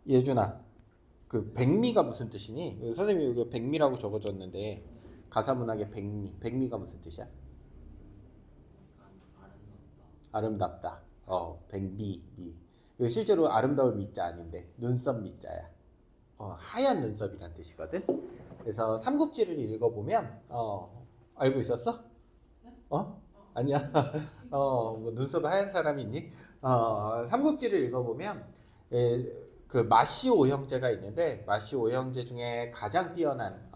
예준아, 그 백미가 무슨 뜻이니? 선생님이 여기 백미라고 적어줬는데 가사문학의 백미가 무슨 뜻이야? 아름답다. 백미, 미. 이거 실제로 아름다울 미자 아닌데 눈썹 미자야. 하얀 눈썹이란 뜻이거든. 그래서 삼국지를 읽어보면 알고 있었어? 아니야. 뭐 눈썹 하얀 사람이 있니? 삼국지를 읽어보면 그 마시오 형제가 있는데 마시오 형제 중에 가장 뛰어난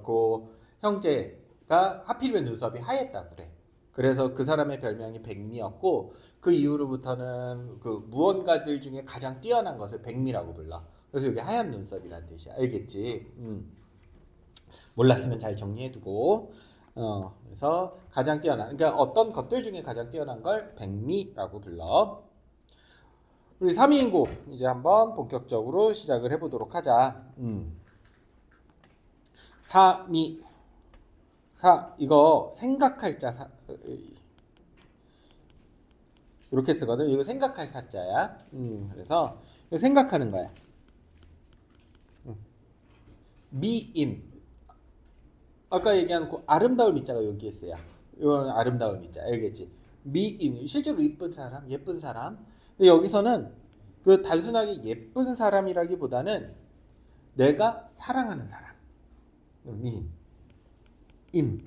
그 형제가 하필이면 눈썹이 하얗다 그래. 그래서 그 사람의 별명이 백미였고 그 이후로부터는 그 무언가들 중에 가장 뛰어난 것을 백미라고 불러. 그래서 이게 하얀 눈썹이란 뜻이야. 알겠지? 몰랐으면 잘 정리해두고. 그래서 가장 뛰어난, 그러니까 어떤 것들 중에 가장 뛰어난 걸 백미라고 불러. 우리 3인국 이제 한번 본격적으로 시작을 해보도록 하자. 3이 이거 생각할 자 이렇게 쓰거든. 이거 생각할 사자야. 그래서 이거 생각하는 거야. 미인 아까 얘기한 그 아름다울 미자가 여기에 있어요. 이건 아름다울 미자 알겠지? 미인 실제로 이쁜 사람, 예쁜 사람. 근데 여기서는 그 단순하게 예쁜 사람이라기보다는 내가 사랑하는 사람. 미인, 임.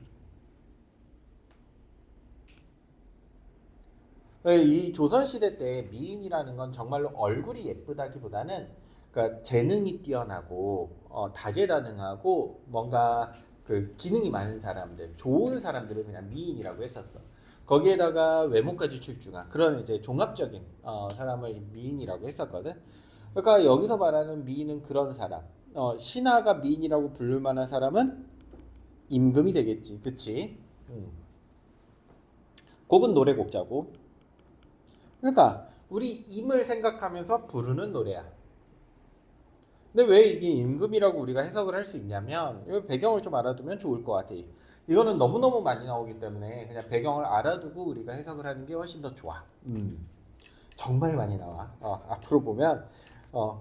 이 조선시대 때 미인이라는 건 정말로 얼굴이 예쁘다기보다는 그러니까 재능이 뛰어나고 다재다능하고 뭔가 그 기능이 많은 사람들, 좋은 사람들을 그냥 미인이라고 했었어. 거기에다가 외모까지 출중한 그런 이제 종합적인 사람을 미인이라고 했었거든. 그러니까 여기서 말하는 미인은 그런 사람. 신하가 미인이라고 부를 만한 사람은 임금이 되겠지, 그치? 곡은 노래곡자고. 그러니까 우리 임을 생각하면서 부르는 노래야. 근데 왜 이게 임금이라고 우리가 해석을 할 수 있냐면 이 배경을 좀 알아두면 좋을 것 같아. 이거는 너무너무 많이 나오기 때문에 그냥 배경을 알아두고 우리가 해석을 하는 게 훨씬 더 좋아. 정말 많이 나와. 앞으로 보면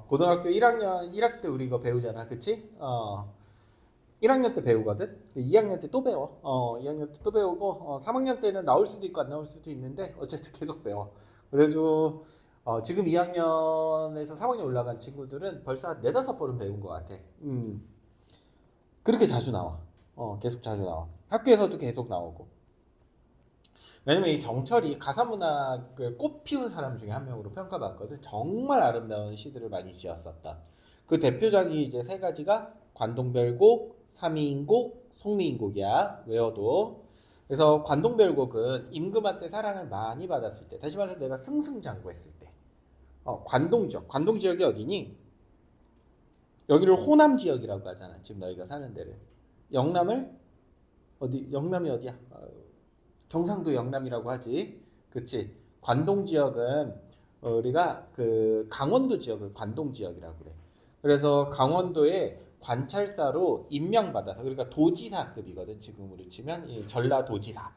고등학교 1학기 때 우리 이거 배우잖아. 그치? 1학년 때 배우거든. 2학년 때 또 배워. 2학년 때 또 배우고 3학년 때는 나올 수도 있고 안 나올 수도 있는데 어쨌든 계속 배워. 그래서 지금 2학년에서 3학년 올라간 친구들은 벌써 한 4-5번은 배운 것 같아. 그렇게 자주 나와. 계속 자주 나와. 학교에서도 계속 나오고. 왜냐면 이 정철이 가사문학을 꽃피운 사람 중에 한 명으로 평가받거든. 정말 아름다운 시들을 많이 지었었던. 그 대표작이 이제 3가지가 관동별곡, 삼위인곡, 송미인곡이야. 외워도. 그래서 관동별곡은 임금한테 사랑을 많이 받았을 때, 다시 말해서 내가 승승장구했을 때. 관동 지역이 어디니? 여기를 호남 지역이라고 하잖아. 지금 너희가 사는 데를. 영남을 어디? 영남이 어디야? 경상도 영남이라고 하지. 그치? 관동 지역은 우리가 그 강원도 지역을 관동 지역이라고 그래. 그래서 강원도에 관찰사로 임명받아서 그러니까 도지사급이거든. 지금으로 치면 이 전라도지사.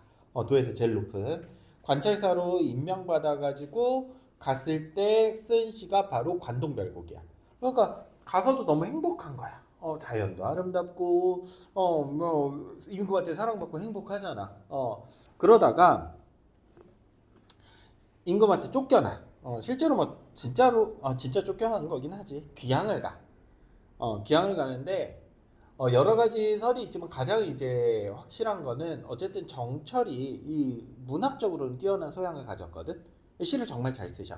도에서 제일 높은 관찰사로 임명받아가지고 갔을 때 쓴 시가 바로 관동별곡이야. 그러니까 가서도 너무 행복한 거야. 자연도 아름답고 뭐 임금한테 사랑받고 행복하잖아. 그러다가 임금한테 쫓겨나. 실제로 뭐 진짜로 진짜 쫓겨나는 거긴 하지. 귀향을 가. 귀향을 가는데 여러 가지 설이 있지만 가장 이제 확실한 거는 어쨌든 정철이 이 문학적으로는 뛰어난 소양을 가졌거든. 시를 정말 잘 쓰셔.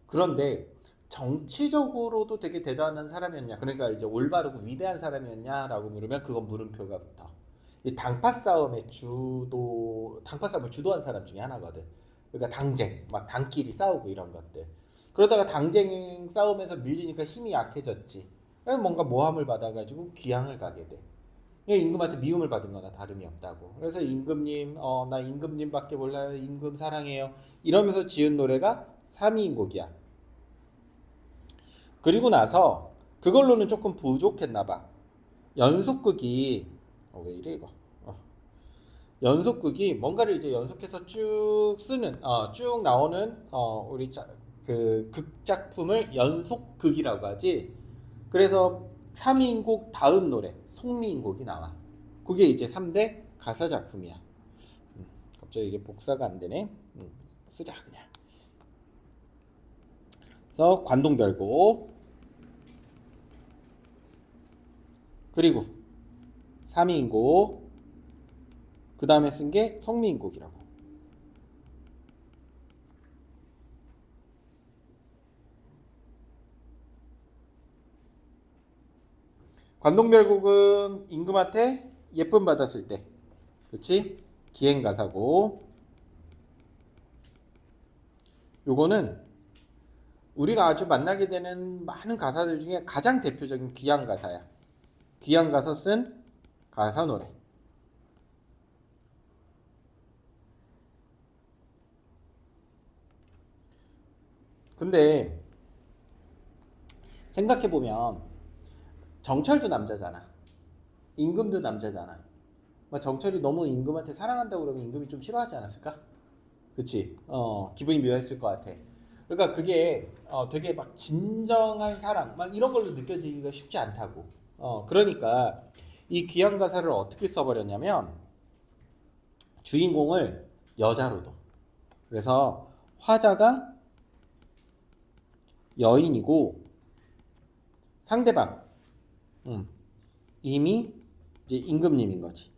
그런데 정치적으로도 되게 대단한 사람이었냐? 그러니까 이제 올바르고 위대한 사람이었냐라고 물으면 그건 물음표가 붙어. 이 당파 싸움을 주도한 사람 중에 하나거든. 그러니까 당쟁, 막 당끼리 싸우고 이런 것들. 그러다가 당쟁 싸움에서 밀리니까 힘이 약해졌지. 그래서 뭔가 모함을 받아가지고 귀향을 가게 돼. 임금한테 미움을 받은 거나 다름이 없다고. 그래서 임금님, 나 임금님밖에 몰라요. 임금 사랑해요. 이러면서 지은 노래가 삼위인곡이야. 그리고 나서 그걸로는 조금 부족했나 봐. 연속극이 왜 이래 이거? 연속극이 뭔가를 이제 연속해서 쭉 쓰는 쭉 나오는 우리 그 극작품을 연속극이라고 하지. 그래서 3인곡 다음 노래 송미인곡이 나와. 그게 이제 3대 가사 작품이야. 갑자기 이게 복사가 안 되네. 쓰자 그냥. 그래서 관동별곡 그리고 3인곡 그 다음에 쓴 게 송미인곡이라고. 관동별곡은 임금한테 예쁨 받았을 때, 그렇지? 기행가사고. 요거는 우리가 아주 만나게 되는 많은 가사들 중에 가장 대표적인 귀향가사야. 귀향가서 쓴 가사 노래. 근데 생각해보면 정철도 남자잖아. 임금도 남자잖아. 정철이 너무 임금한테 사랑한다고 그러면 임금이 좀 싫어하지 않았을까? 그치? 기분이 묘했을 것 같아. 그러니까 그게 되게 막 진정한 사랑 막 이런 걸로 느껴지기가 쉽지 않다고. 그러니까 이 귀한 가사를 어떻게 써버렸냐면 주인공을 여자로 둬. 그래서 화자가 여인이고 상대방 이미 이제 임금님인 거지.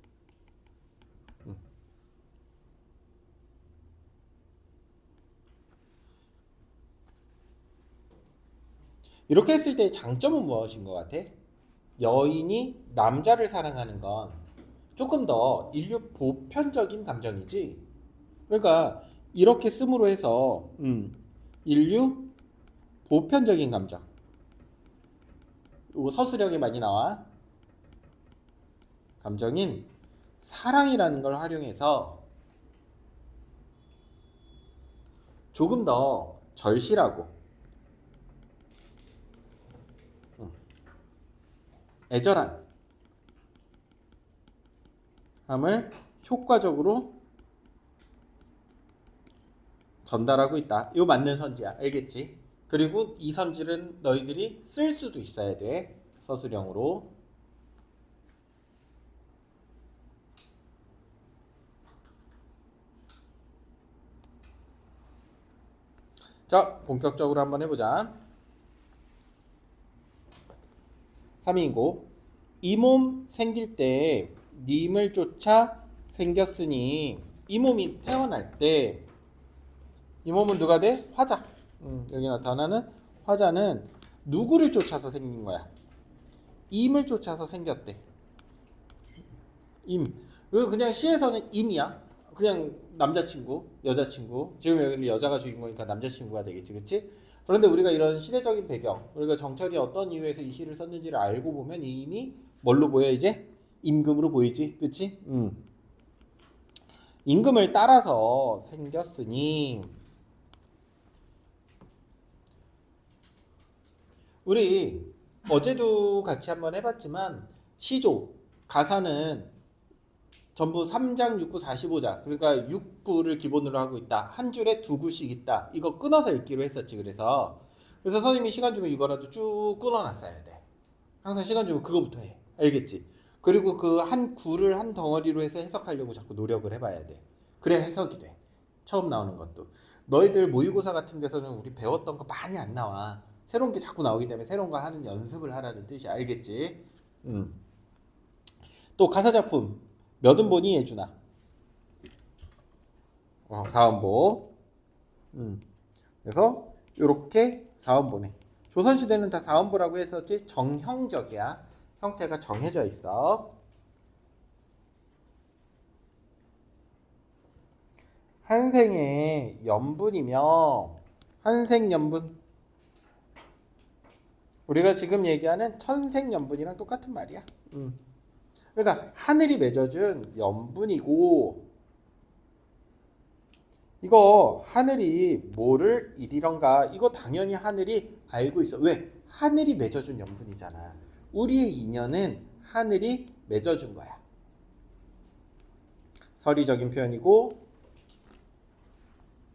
이렇게 했을 때 장점은 무엇인 것 같아? 여인이 남자를 사랑하는 건 조금 더 인류 보편적인 감정이지. 그러니까 이렇게 씀으로 해서 인류 보편적인 감정. 이거 서술형에 많이 나와. 감정인 사랑이라는 걸 활용해서 조금 더 절실하고 애절한 함을 효과적으로 전달하고 있다. 이거 맞는 선지야. 알겠지? 그리고 이 선지는 너희들이 쓸 수도 있어야 돼. 서술형으로. 자, 본격적으로 한번 해보자. 3인곡. 이 몸 생길 때 님을 쫓아 생겼으니 이 몸이 태어날 때 이 몸은 누가 돼? 화자. 여기 나타나는 화자는 누구를 쫓아서 생긴 거야? 임을 쫓아서 생겼대. 임. 그냥 시에서는 임이야. 그냥 남자친구, 여자친구. 지금 여기 여자가 주인공이니까 남자친구가 되겠지, 그치? 그런데 우리가 이런 시대적인 배경, 우리가 정철이 어떤 이유에서 이 시를 썼는지를 알고 보면 이미 뭘로 보여 이제? 임금으로 보이지, 그치? 임금을 따라서 생겼으니 우리 어제도 같이 한번 해봤지만 시조, 가사는 전부 3장, 6구, 45자 그러니까 6구를 기본으로 하고 있다. 한 줄에 2구씩 있다. 이거 끊어서 읽기로 했었지. 그래서 선생님이 시간 주면 이거라도 쭉 끊어놨어야 돼. 항상 시간 주면 그거부터 해. 알겠지? 그리고 그 한 구를 한 덩어리로 해서 해석하려고 자꾸 노력을 해봐야 돼. 그래야 해석이 돼. 처음 나오는 것도. 너희들 모의고사 같은 데서는 우리 배웠던 거 많이 안 나와. 새로운 게 자꾸 나오기 때문에 새로운 거 하는 연습을 하라는 뜻이. 알겠지? 또 가사작품 몇 음보니 예준아? 4음보. 그래서 이렇게 4음보네. 조선시대는 다 4음보라고 했었지. 정형적이야. 형태가 정해져 있어. 한생의 연분이며 한생연분. 우리가 지금 얘기하는 천생연분이랑 똑같은 말이야. 그러니까 하늘이 맺어준 연분이고 이거 하늘이 뭐를 이리런가 이거 당연히 하늘이 알고 있어. 왜? 하늘이 맺어준 연분이잖아. 우리의 인연은 하늘이 맺어준 거야. 서리적인 표현이고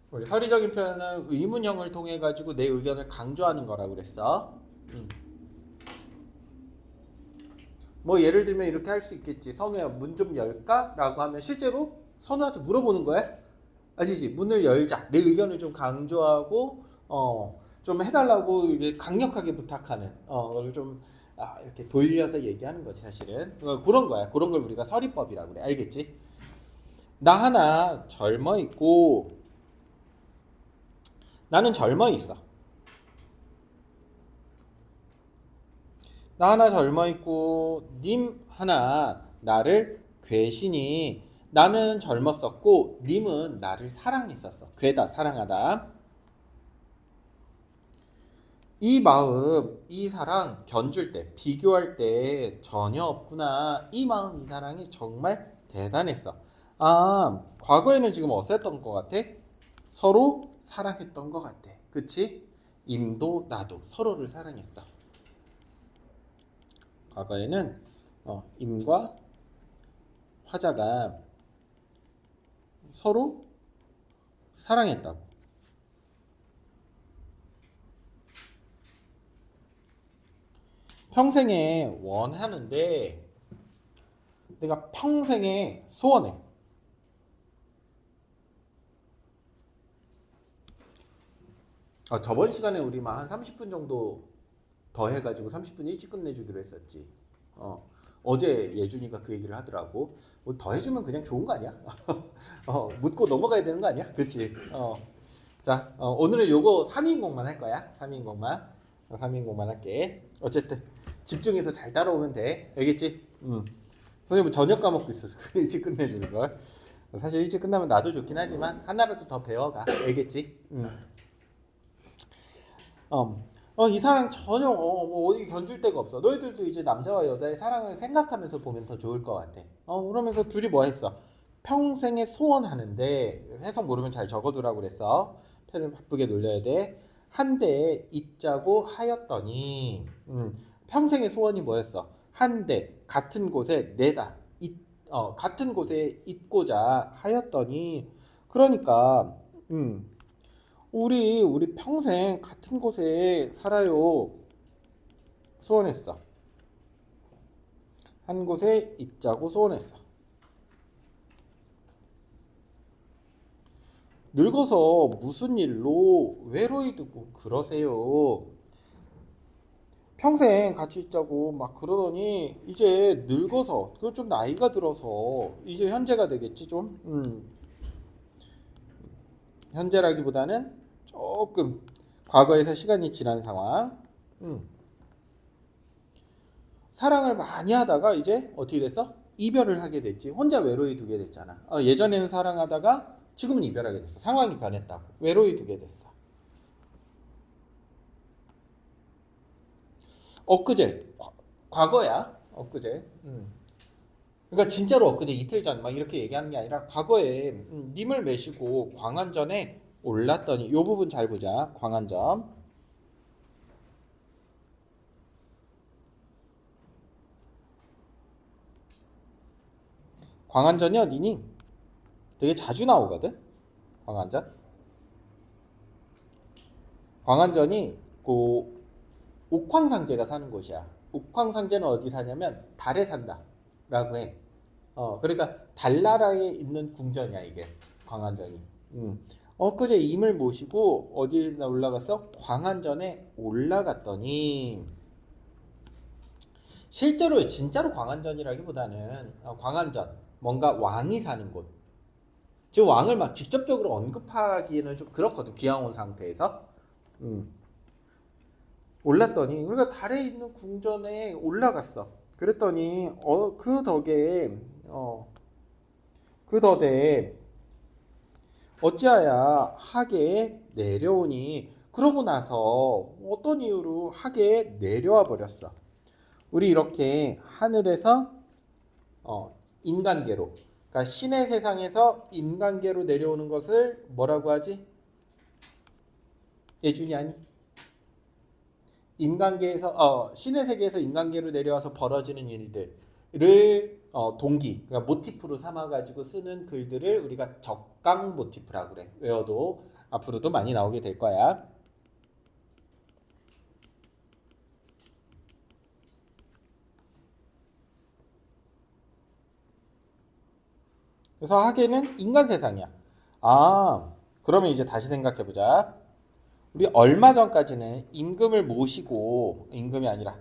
우리 서리적인 표현은 의문형을 통해 가지고 내 의견을 강조하는 거라고 그랬어. 뭐 예를 들면 이렇게 할 수 있겠지. 선우야, 문 좀 열까? 라고 하면 실제로 선우한테 물어보는 거야. 아시지? 문을 열자. 내 의견을 좀 강조하고 좀 해달라고 이게 강력하게 부탁하는 그걸 좀 이렇게 돌려서 얘기하는 거지 사실은. 그런 거야. 그런 걸 우리가 서리법이라고 그래. 알겠지? 나 하나 젊어 있고 나는 젊어 있어. 나 하나 젊어 있고 님 하나 나를 괴시니 나는 젊었었고 님은 나를 사랑했었어. 괴다 사랑하다. 이 마음, 이 사랑 견줄 때, 비교할 때 전혀 없구나. 이 마음, 이 사랑이 정말 대단했어. 과거에는 지금 어땠던 것 같아? 서로 사랑했던 것 같아. 그치? 임도 나도 서로를 사랑했어. 과거에는 임과 화자가 서로 사랑했다고. 평생에 원하는데 내가 평생에 소원해. 저번 시간에 우리 한 30분 정도 더 해가지고 30분 일찍 끝내주기로 했었지. 어제 예준이가 그 얘기를 하더라고. 뭐 더 해주면 그냥 좋은 거 아니야? 묻고 넘어가야 되는 거 아니야? 그치? 자, 오늘은 요거 3인공만 할 거야. 3인공만. 3인공만 할게. 어쨌든 집중해서 잘 따라오면 돼. 알겠지? 선생님은 저녁 까먹고 있어서 일찍 끝내주는 걸. 사실 일찍 끝나면 나도 좋긴 하지만 하나라도 더 배워가. 알겠지? 이 사랑 전혀 뭐 어디 견줄 데가 없어. 너희들도 이제 남자와 여자의 사랑을 생각하면서 보면 더 좋을 것 같아. 그러면서 둘이 뭐 했어? 평생에 소원하는데 해석 모르면 잘 적어두라고 그랬어. 펜을 바쁘게 놀려야 돼. 한데 있자고 하였더니 평생의 소원이 뭐였어? 한데 같은 곳에 내다 같은 곳에 있고자 하였더니 그러니까 우리 평생 같은 곳에 살아요. 소원했어. 한 곳에 있자고 소원했어. 늙어서 무슨 일로 외로이 두고 그러세요. 평생 같이 있자고 막 그러더니 이제 늙어서 그걸 좀 나이가 들어서 이제 현재가 되겠지 좀 현재라기보다는 조금 과거에서 시간이 지난 상황. 사랑을 많이 하다가 이제 어떻게 됐어? 이별을 하게 됐지. 혼자 외로이 두게 됐잖아. 예전에는 사랑하다가 지금은 이별하게 됐어. 상황이 변했다고. 외로이 두게 됐어. 엊그제 과거야. 엊그제. 그러니까 진짜로 엊그제 이틀 전 막 이렇게 얘기하는 게 아니라 과거에 님을 메시고 광안전에 올랐더니 이 부분 잘 보자. 광안전. 광안전이 어디니? 되게 자주 나오거든. 광안전. 광안전이 그 옥황상제가 사는 곳이야. 옥황상제는 어디 사냐면 달에 산다라고 해. 그러니까 달나라에 있는 궁전이야 이게 광안전이. 엊그제 임을 모시고 어디에 올라갔어? 광안전에 올라갔더니 실제로 진짜로 광안전이라기보다는 광안전 뭔가 왕이 사는 곳. 지금 왕을 막 직접적으로 언급하기에는 좀 그렇거든. 기왕 온 상태에서. 올랐더니 우리가 달에 있는 궁전에 올라갔어. 그랬더니 그 덕에 어찌하여 하계에 내려오니 그러고 나서 어떤 이유로 하계에 내려와 버렸어. 우리 이렇게 하늘에서 인간계로 그러니까 신의 세상에서 인간계로 내려오는 것을 뭐라고 하지? 예준이 아니? 인간계에서 신의 세계에서 인간계로 내려와서 벌어지는 일들을 동기, 그러니까 모티프로 삼아가지고 쓰는 글들을 우리가 적강 모티프라고 그래. 외워도 앞으로도 많이 나오게 될 거야. 그래서 하계는 인간 세상이야. 아, 그러면 이제 다시 생각해 보자. 우리 얼마 전까지는 임금을 모시고, 임금이 아니라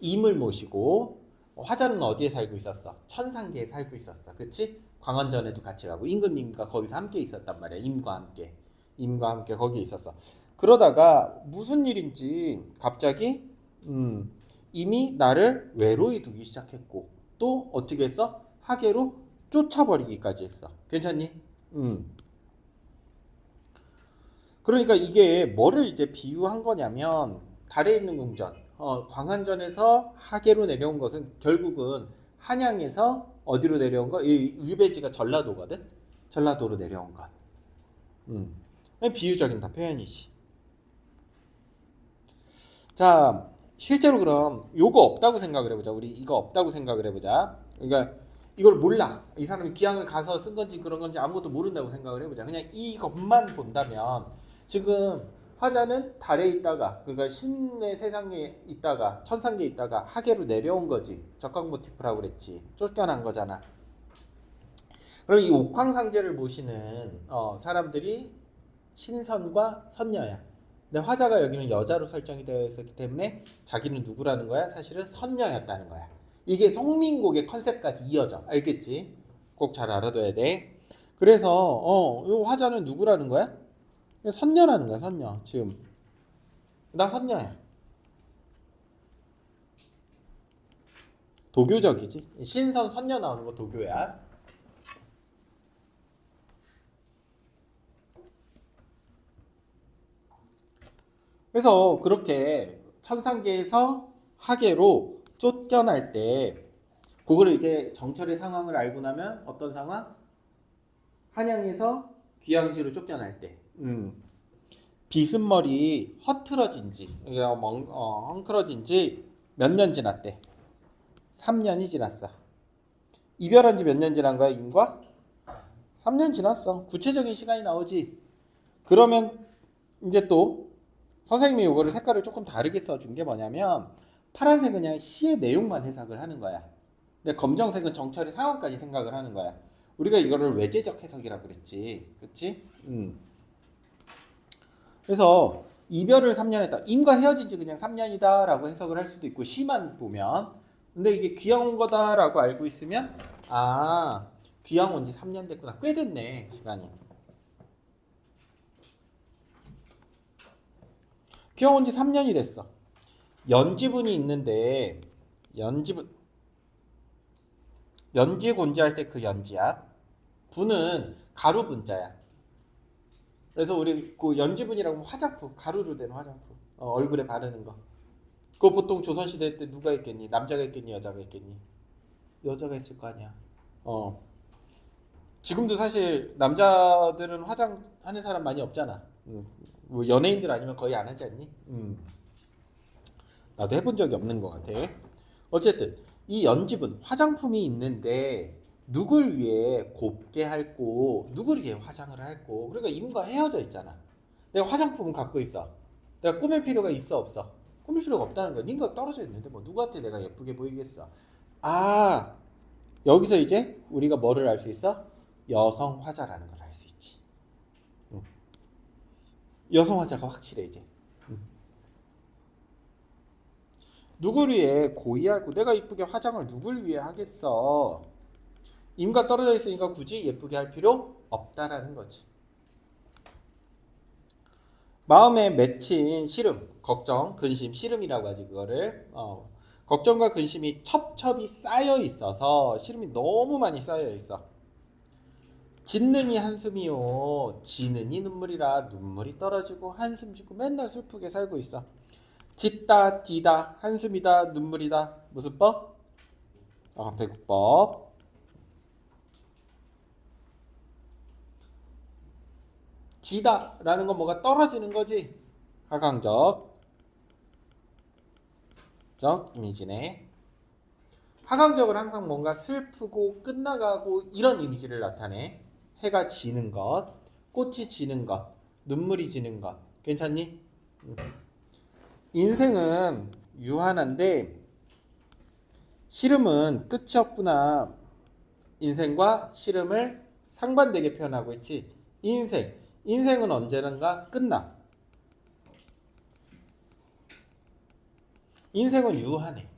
임을 모시고 화자는 어디에 살고 있었어? 천상계에 살고 있었어. 그치? 광원전에도 같이 가고 임금님과 거기서 함께 있었단 말이야. 임과 함께 거기에 있었어. 그러다가 무슨 일인지 갑자기 임이 나를 외로이 두기 시작했고 또 어떻게 했어? 하계로 쫓아버리기까지 했어. 괜찮니? 그러니까 이게 뭐를 이제 비유한 거냐면 달에 있는 궁전, 광안전에서 하계로 내려온 것은 결국은 한양에서 어디로 내려온 거? 이 유배지가 전라도거든. 전라도로 내려온 것. 비유적인 다 표현이지. 자, 실제로 그럼 요거 없다고 생각을 해보자. 우리 이거 없다고 생각을 해보자. 그러니까 이걸 몰라. 이 사람이 기왕을 가서 쓴 건지 그런 건지 아무것도 모른다고 생각을 해보자. 그냥 이것만 본다면 지금 화자는 달에 있다가 그러니까 신의 세상에 있다가 천상계에 있다가 하계로 내려온 거지. 적각 모티프라고 그랬지. 쫓겨난 거잖아. 그럼 이 옥황상제를 모시는 사람들이 신선과 선녀야. 근데 화자가 여기는 여자로 설정이 되어 있었기 때문에 자기는 누구라는 거야? 사실은 선녀였다는 거야. 이게 송민곡의 컨셉까지 이어져. 알겠지? 꼭 잘 알아둬야 돼. 그래서 이 화자는 누구라는 거야? 선녀라는 거야. 선녀. 지금 나 선녀야. 도교적이지. 신선 선녀 나오는 거 도교야. 그래서 그렇게 천상계에서 하계로 쫓겨날 때 그거를 이제 정철의 상황을 알고 나면 어떤 상황? 한양에서 귀양지로 쫓겨날 때 비스머리 허트러진 지 헝클어진 지 몇 년 지났대? 3년이 지났어. 이별한 지 몇 년 지난 거야 임과? 3년 지났어. 구체적인 시간이 나오지. 그러면 이제 또 선생님이 이거를 색깔을 조금 다르게 써준 게 뭐냐면 파란색은 그냥 시의 내용만 해석을 하는 거야. 근데 검정색은 정철의 상황까지 생각을 하는 거야. 우리가 이거를 외재적 해석이라고 그랬지. 그치? 그래서 이별을 3년 했다. 임과 헤어진 지 그냥 3년이다 라고 해석을 할 수도 있고 시만 보면 근데 이게 귀양 온 거다라고 알고 있으면 귀양 온 지 3년 됐구나. 꽤 됐네 시간이. 귀양 온 지 3년이 됐어. 연지분이 있는데 연지 곤지할 때 그 연지야. 분은 가루 분자야. 그래서 우리 그 연지분이라고 화장품 가루로 된 화장품 얼굴에 바르는 거. 그거 보통 조선시대 때 누가 있겠니? 남자가 있겠니? 여자가 있겠니? 여자가 있을 거 아니야. 지금도 사실 남자들은 화장하는 사람 많이 없잖아. 뭐 연예인들 아니면 거의 안 하지 않니? 나도 해본 적이 없는 것 같아. 어쨌든 이 연집은 화장품이 있는데 누굴 위해 곱게 할고 누굴 위해 화장을 할고 그러니까 임과 헤어져 있잖아. 내가 화장품은 갖고 있어. 내가 꾸밀 필요가 있어 없어? 꾸밀 필요가 없다는 거야. 임과 떨어져 있는데 뭐 누구한테 내가 예쁘게 보이겠어? 여기서 이제 우리가 뭐를 알 수 있어? 여성 화자라는 걸 알 수 있지. 여성 화자가 확실해 이제. 누굴 위해 고의하고 내가 이쁘게 화장을 누굴 위해 하겠어? 임과 떨어져 있으니까 굳이 예쁘게 할 필요 없다라는 거지. 마음에 맺힌 시름, 걱정, 근심, 시름이라고 하지 그거를. 걱정과 근심이 첩첩이 쌓여 있어서 시름이 너무 많이 쌓여 있어. 짓느니 한숨이요, 지느니 눈물이라 눈물이 떨어지고 한숨 짓고 맨날 슬프게 살고 있어. 짓다, 디다, 한숨이다, 눈물이다. 무슨 법? 배국법. 지다라는 건 뭐가 떨어지는 거지. 하강적 이미지네. 하강적은 항상 뭔가 슬프고 끝나가고 이런 이미지를 나타내. 해가 지는 것, 꽃이 지는 것, 눈물이 지는 것. 괜찮니? 인생은 유한한데 시름은 끝이 없구나. 인생과 시름을 상반되게 표현하고 있지. 인생은 언제든가 끝나. 인생은 유한해.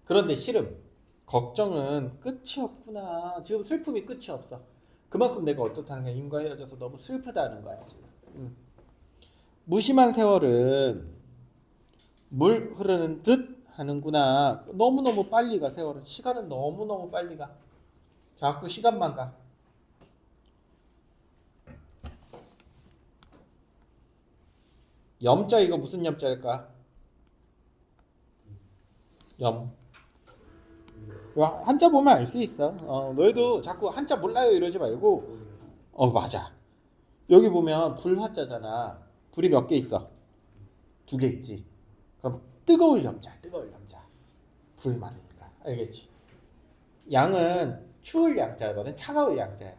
그런데 시름, 걱정은 끝이 없구나. 지금 슬픔이 끝이 없어. 그만큼 내가 어떻다는 거야. 임과 헤어져서 너무 슬프다는 거야 지금. 무심한 세월은 물 흐르는 듯 하는구나. 너무너무 빨리 가. 세월은 시간은 너무너무 빨리 가. 자꾸 시간만 가. 염자 이거 무슨 염자일까? 염. 한자 보면 알 수 있어. 너희도 자꾸 한자 몰라요 이러지 말고. 맞아. 여기 보면 불화자잖아. 불이 몇 개 있어? 2개 있지. 그럼 뜨거울 염자. 불 많으니까. 알겠지? 양은 추울 양자거든. 차가울 양자야.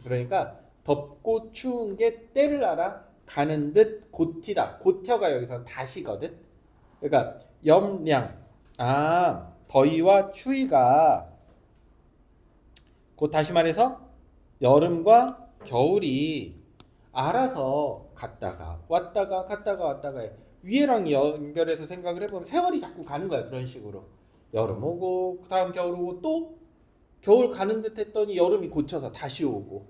그러니까 덥고 추운 게 때를 알아 가는 듯 고티다. 고텨가 여기서 다시거든. 그러니까 염량. 더위와 추위가 곧 다시 말해서 여름과 겨울이 알아서 갔다가 왔다가 해. 위에랑 연결해서 생각을 해보면 세월이 자꾸 가는 거야. 그런 식으로 여름 오고 다음 겨울 오고 또 겨울 가는 듯 했더니 여름이 고쳐서 다시 오고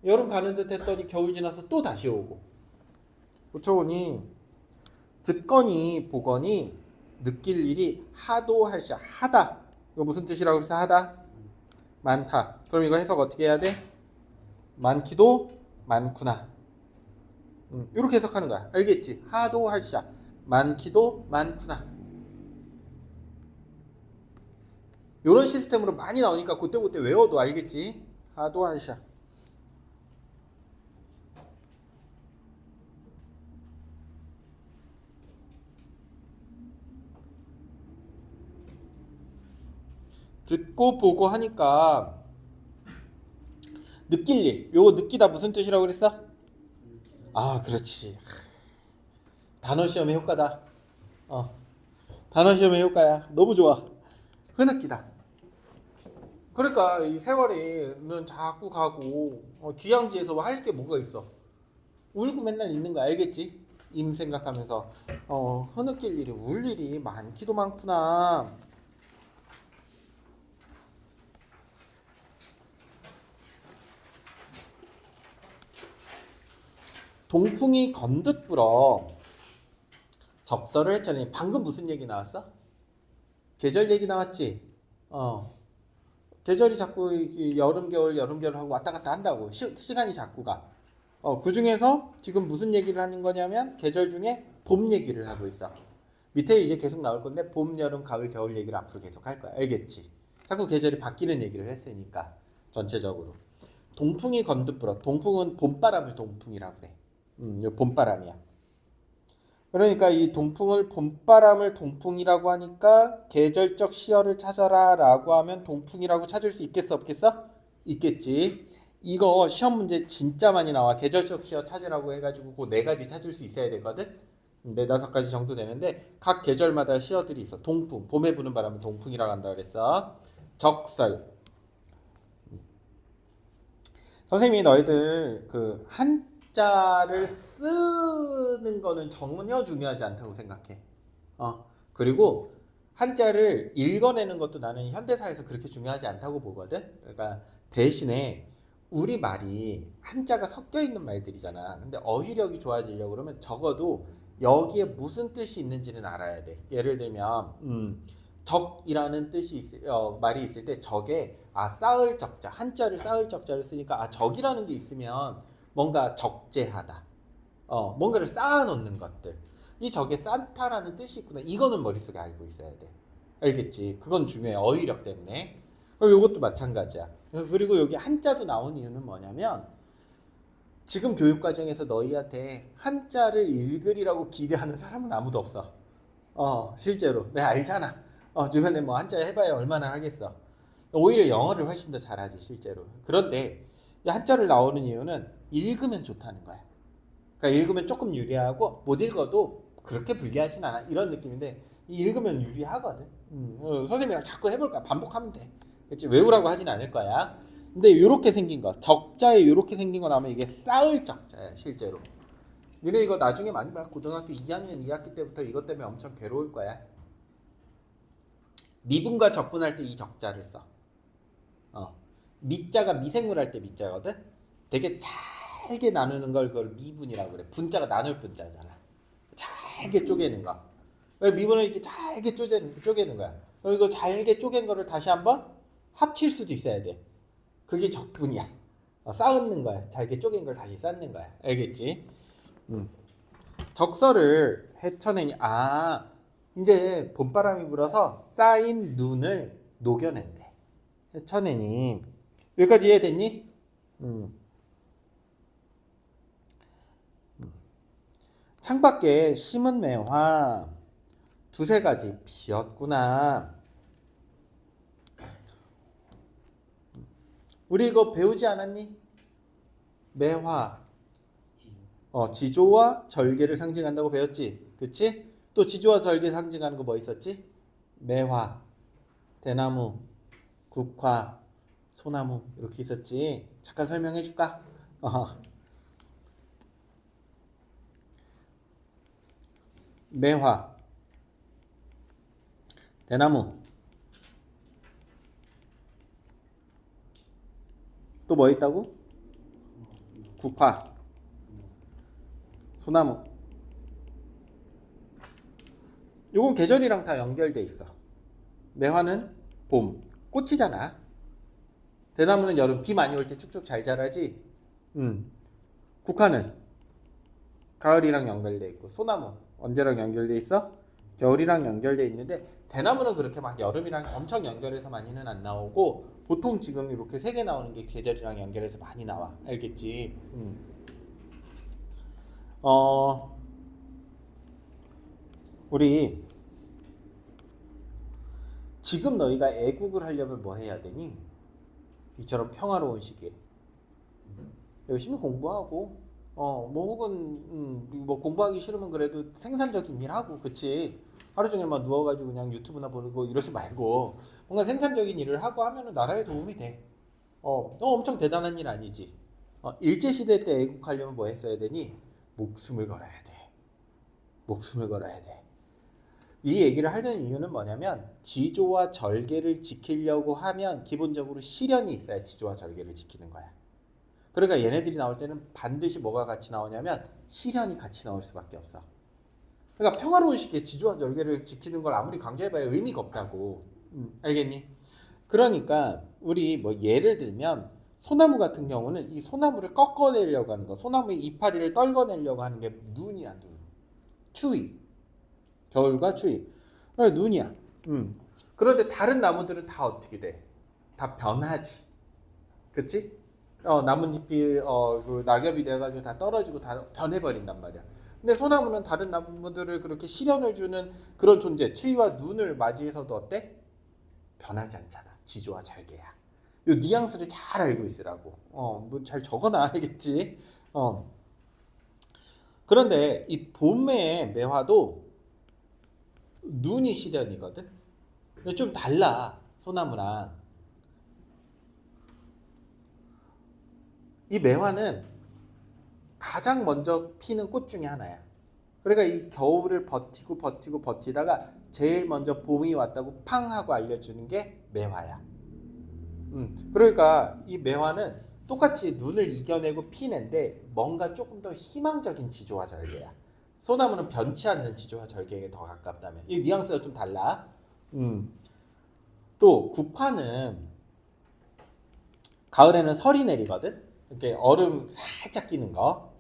여름 가는 듯 했더니 겨울 지나서 또 다시 오고. 고쳐오니 듣거니 보거니 느낄 일이 하도 할시. 하다 이거 무슨 뜻이라고 그래서 하다? 많다. 그럼 이거 해석 어떻게 해야 돼? 많기도 많구나. 이렇게 해석하는 거야. 알겠지? 하도 할시 많기도 많구나. 이런 시스템으로 많이 나오니까 그때 외워도 알겠지? 하도 할시. 듣고 보고 하니까 느낄 일. 요거 느끼다 무슨 뜻이라고 그랬어? 그렇지. 단어 시험의 효과다. 단어 시험의 효과야. 너무 좋아. 흐느끼다. 그러니까 이 세월이는 자꾸 가고 귀향지에서 할 게 뭐가 있어? 울고 맨날 있는 거 알겠지? 임 생각하면서 흐느낄 일이 울 일이 많기도 많구나. 동풍이 건듯 불어. 적설을 했잖아요. 방금 무슨 얘기 나왔어? 계절 얘기 나왔지? 계절이 자꾸 여름 겨울 하고 왔다 갔다 한다고. 시간이 자꾸 가. 그 중에서 지금 무슨 얘기를 하는 거냐면 계절 중에 봄 얘기를 하고 있어. 밑에 이제 계속 나올 건데 봄, 여름, 가을, 겨울 얘기를 앞으로 계속 할 거야. 알겠지? 자꾸 계절이 바뀌는 얘기를 했으니까 전체적으로. 동풍이 건듯 불어. 동풍은 봄바람을 동풍이라고 그래. 이 봄바람이야. 그러니까 이 동풍을 봄바람을 동풍이라고 하니까 계절적 시어를 찾아라 라고 하면 동풍이라고 찾을 수 있겠어 없겠어? 있겠지. 이거 시험 문제 진짜 많이 나와. 계절적 시어 찾으라고 해가지고 그 4가지 찾을 수 있어야 되거든. 4-5가지 정도 되는데 각 계절마다 시어들이 있어. 동풍, 봄에 부는 바람은 동풍이라고 한다 그랬어. 적설. 선생님이 너희들 그 한자를 쓰는 거는 전혀 중요하지 않다고 생각해. 그리고 한자를 읽어내는 것도 나는 현대사에서 그렇게 중요하지 않다고 보거든. 그러니까 대신에 우리 말이 한자가 섞여 있는 말들이잖아. 근데 어휘력이 좋아지려고 그러면 적어도 여기에 무슨 뜻이 있는지는 알아야 돼. 예를 들면 적이라는 뜻이 말이 있을 때 적에 쌓을 적자, 한자를 쌓을 적자를 쓰니까 적이라는 게 있으면 뭔가 적재하다. 뭔가를 쌓아놓는 것들. 이 적에 쌓다라는 뜻이 있구나. 이거는 머릿속에 알고 있어야 돼. 알겠지? 그건 중요해. 어휘력 때문에. 그럼 이것도 마찬가지야. 그리고 여기 한자도 나온 이유는 뭐냐면 지금 교육과정에서 너희한테 한자를 읽으리라고 기대하는 사람은 아무도 없어. 실제로. 내가 알잖아. 주변에 뭐 한자 해봐야 얼마나 하겠어. 오히려 영어를 훨씬 더 잘하지 실제로. 그런데 이 한자를 나오는 이유는 읽으면 좋다는 거야. 그러니까 읽으면 조금 유리하고 못 읽어도 그렇게 불리하진 않아. 이런 느낌인데 읽으면 유리하거든. 선생님이랑 자꾸 해볼까? 반복하면 돼. 그치? 외우라고 하진 않을 거야. 근데 이렇게 생긴 거, 적자에 이렇게 생긴 거 나오면 이게 쌓을 적자야, 실제로. 너네 이거 나중에 많이 봐. 고등학교 2학년 2학기 때부터 이것 때문에 엄청 괴로울 거야. 미분과 적분할 때 이 적자를 써. 미자가 미생물 할 때 미자거든. 되게 잘게 나누는 걸 그걸 미분이라고 그래. 분자가 나눌 분자잖아. 잘게 쪼개는 거. 미분을 이렇게 잘게 쪼개는 거야. 그리고 잘게 쪼갠 거를 다시 한번 합칠 수도 있어야 돼. 그게 적분이야. 쌓는 거야. 잘게 쪼갠 걸 다시 쌓는 거야. 알겠지? 적설을 헤쳐내니 이제 봄바람이 불어서 쌓인 눈을 녹여낸대. 헤쳐내니 여기까지 이해됐니? 창밖에 심은 매화 두세 가지 피었구나. 우리 이거 배우지 않았니? 매화 지조와 절개를 상징한다고 배웠지? 그치? 또 지조와 절개 상징하는 거 뭐 있었지? 매화, 대나무, 국화, 소나무 이렇게 있었지? 잠깐 설명해 줄까? 매화, 대나무, 또 뭐 있다고? 국화, 소나무. 요건 계절이랑 다 연결돼 있어. 매화는 봄, 꽃이잖아. 대나무는 여름, 비 많이 올 때 쭉쭉 잘 자라지. 국화는 가을이랑 연결돼 있고, 소나무 언제랑 연결돼 있어? 겨울이랑 연결돼 있는데, 대나무는 그렇게 막 여름이랑 엄청 연결해서 많이는 안 나오고, 보통 지금 이렇게 세 개 나오는 게 계절이랑 연결해서 많이 나와. 알겠지? 우리 지금 너희가 애국을 하려면 뭐 해야 되니? 이처럼 평화로운 시기에 열심히 공부하고 뭐 혹은 뭐 공부하기 싫으면 그래도 생산적인 일 하고, 그치? 하루 종일 막 누워가지고 그냥 유튜브나 보고 이러지 말고 뭔가 생산적인 일을 하고 하면은 나라에 도움이 돼. 엄청 대단한 일 아니지. 일제시대 때 애국하려면 뭐 했어야 되니? 목숨을 걸어야 돼. 목숨을 걸어야 돼. 이 얘기를 하는 이유는 뭐냐면, 지조와 절개를 지키려고 하면 기본적으로 실현이 있어야 지조와 절개를 지키는 거야. 그러니까 얘네들이 나올 때는 반드시 뭐가 같이 나오냐면 실현이 같이 나올 수밖에 없어. 그러니까 평화로운 시기에 지조와 절개를 지키는 걸 아무리 강조해봐야 의미가 없다고. 알겠니? 그러니까 우리 뭐 예를 들면 소나무 같은 경우는 이 소나무를 꺾어내려고 하는 거, 소나무의 이파리를 떨궈내려고 하는 게 눈이야, 눈. 추위. 겨울과 추위. 눈이야. 그런데 다른 나무들은 다 어떻게 돼? 다 변하지. 그치? 나뭇잎이 그 낙엽이 돼가지고 다 떨어지고 다 변해버린단 말이야. 근데 소나무는 다른 나무들을 그렇게 실현을 주는 그런 존재, 추위와 눈을 맞이해서도 어때? 변하지 않잖아. 지조와 절개야. 요 뉘앙스를 잘 알고 있으라고. 뭐 잘 적어놔, 알겠지? 그런데 이 봄의 매화도 눈이 실현이거든. 근데 좀 달라, 소나무랑. 이 매화는 가장 먼저 피는 꽃 중에 하나야. 그러니까 이 겨울을 버티다가 제일 먼저 봄이 왔다고 팡 하고 알려주는 게 매화야. 그러니까 이 매화는 똑같이 눈을 이겨내고 피는데 뭔가 조금 더 희망적인 지조와 절개야. 소나무는 변치 않는 지조와 절개에 더 가깝다면. 이 뉘앙스가 좀 달라. 또 국화는 가을에는 설이 내리거든. 이렇게 얼음 살짝 끼는 거.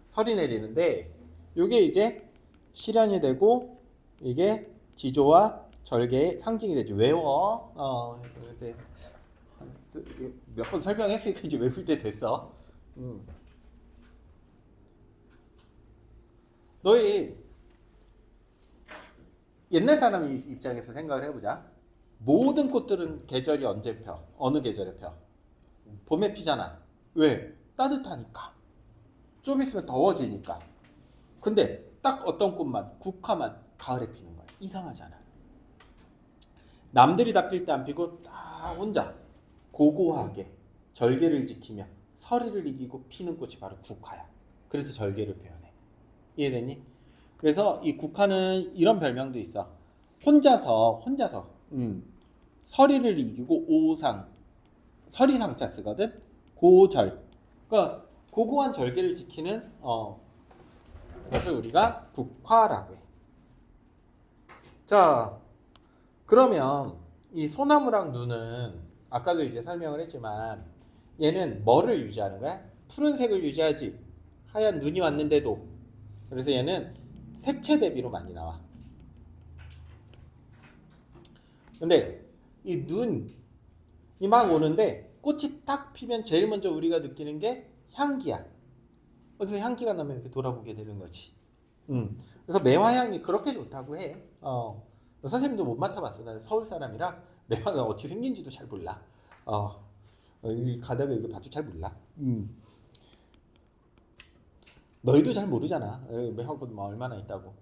설이 내리는데 이게 이제 실현이 되고 이게 지조와 절개의 상징이 되지. 외워. 몇 번 설명했으니까 이제 외울 때 됐어. 너희 옛날 사람 입장에서 생각을 해보자. 모든 꽃들은 계절이 언제 펴? 어느 계절에 펴? 봄에 피잖아. 왜? 따뜻하니까. 좀 있으면 더워지니까. 근데 딱 어떤 꽃만, 국화만 가을에 피는 거야. 이상하잖아. 남들이 다 필 때 안 피고 딱 혼자 고고하게 절개를 지키며 서리를 이기고 피는 꽃이 바로 국화야. 그래서 절개를 표현해. 이해되니? 그래서 이 국화는 이런 별명도 있어. 혼자서 서리를 이기고 오상, 서리상자 쓰거든. 고절. 그러니까 고고한 절개를 지키는 그것을 우리가 국화라고 해. 자, 그러면 이 소나무랑 눈은 아까도 이제 설명을 했지만 얘는 뭐를 유지하는 거야? 푸른색을 유지하지. 하얀 눈이 왔는데도. 그래서 얘는 색채 대비로 많이 나와. 근데 이 눈이 막 오는데 꽃이 딱 피면 제일 먼저 우리가 느끼는 게 향기야. 그래서 향기가 나면 이렇게 돌아보게 되는 거지. 그래서 매화향이 그렇게 좋다고 해. 선생님도 못 맡아봤어. 난 서울 사람이라 매화가 어떻게 생긴지도 잘 몰라. 가다가 이거 봐도 잘 몰라. 너희도 잘 모르잖아. 매화꽃 뭐 얼마나 있다고.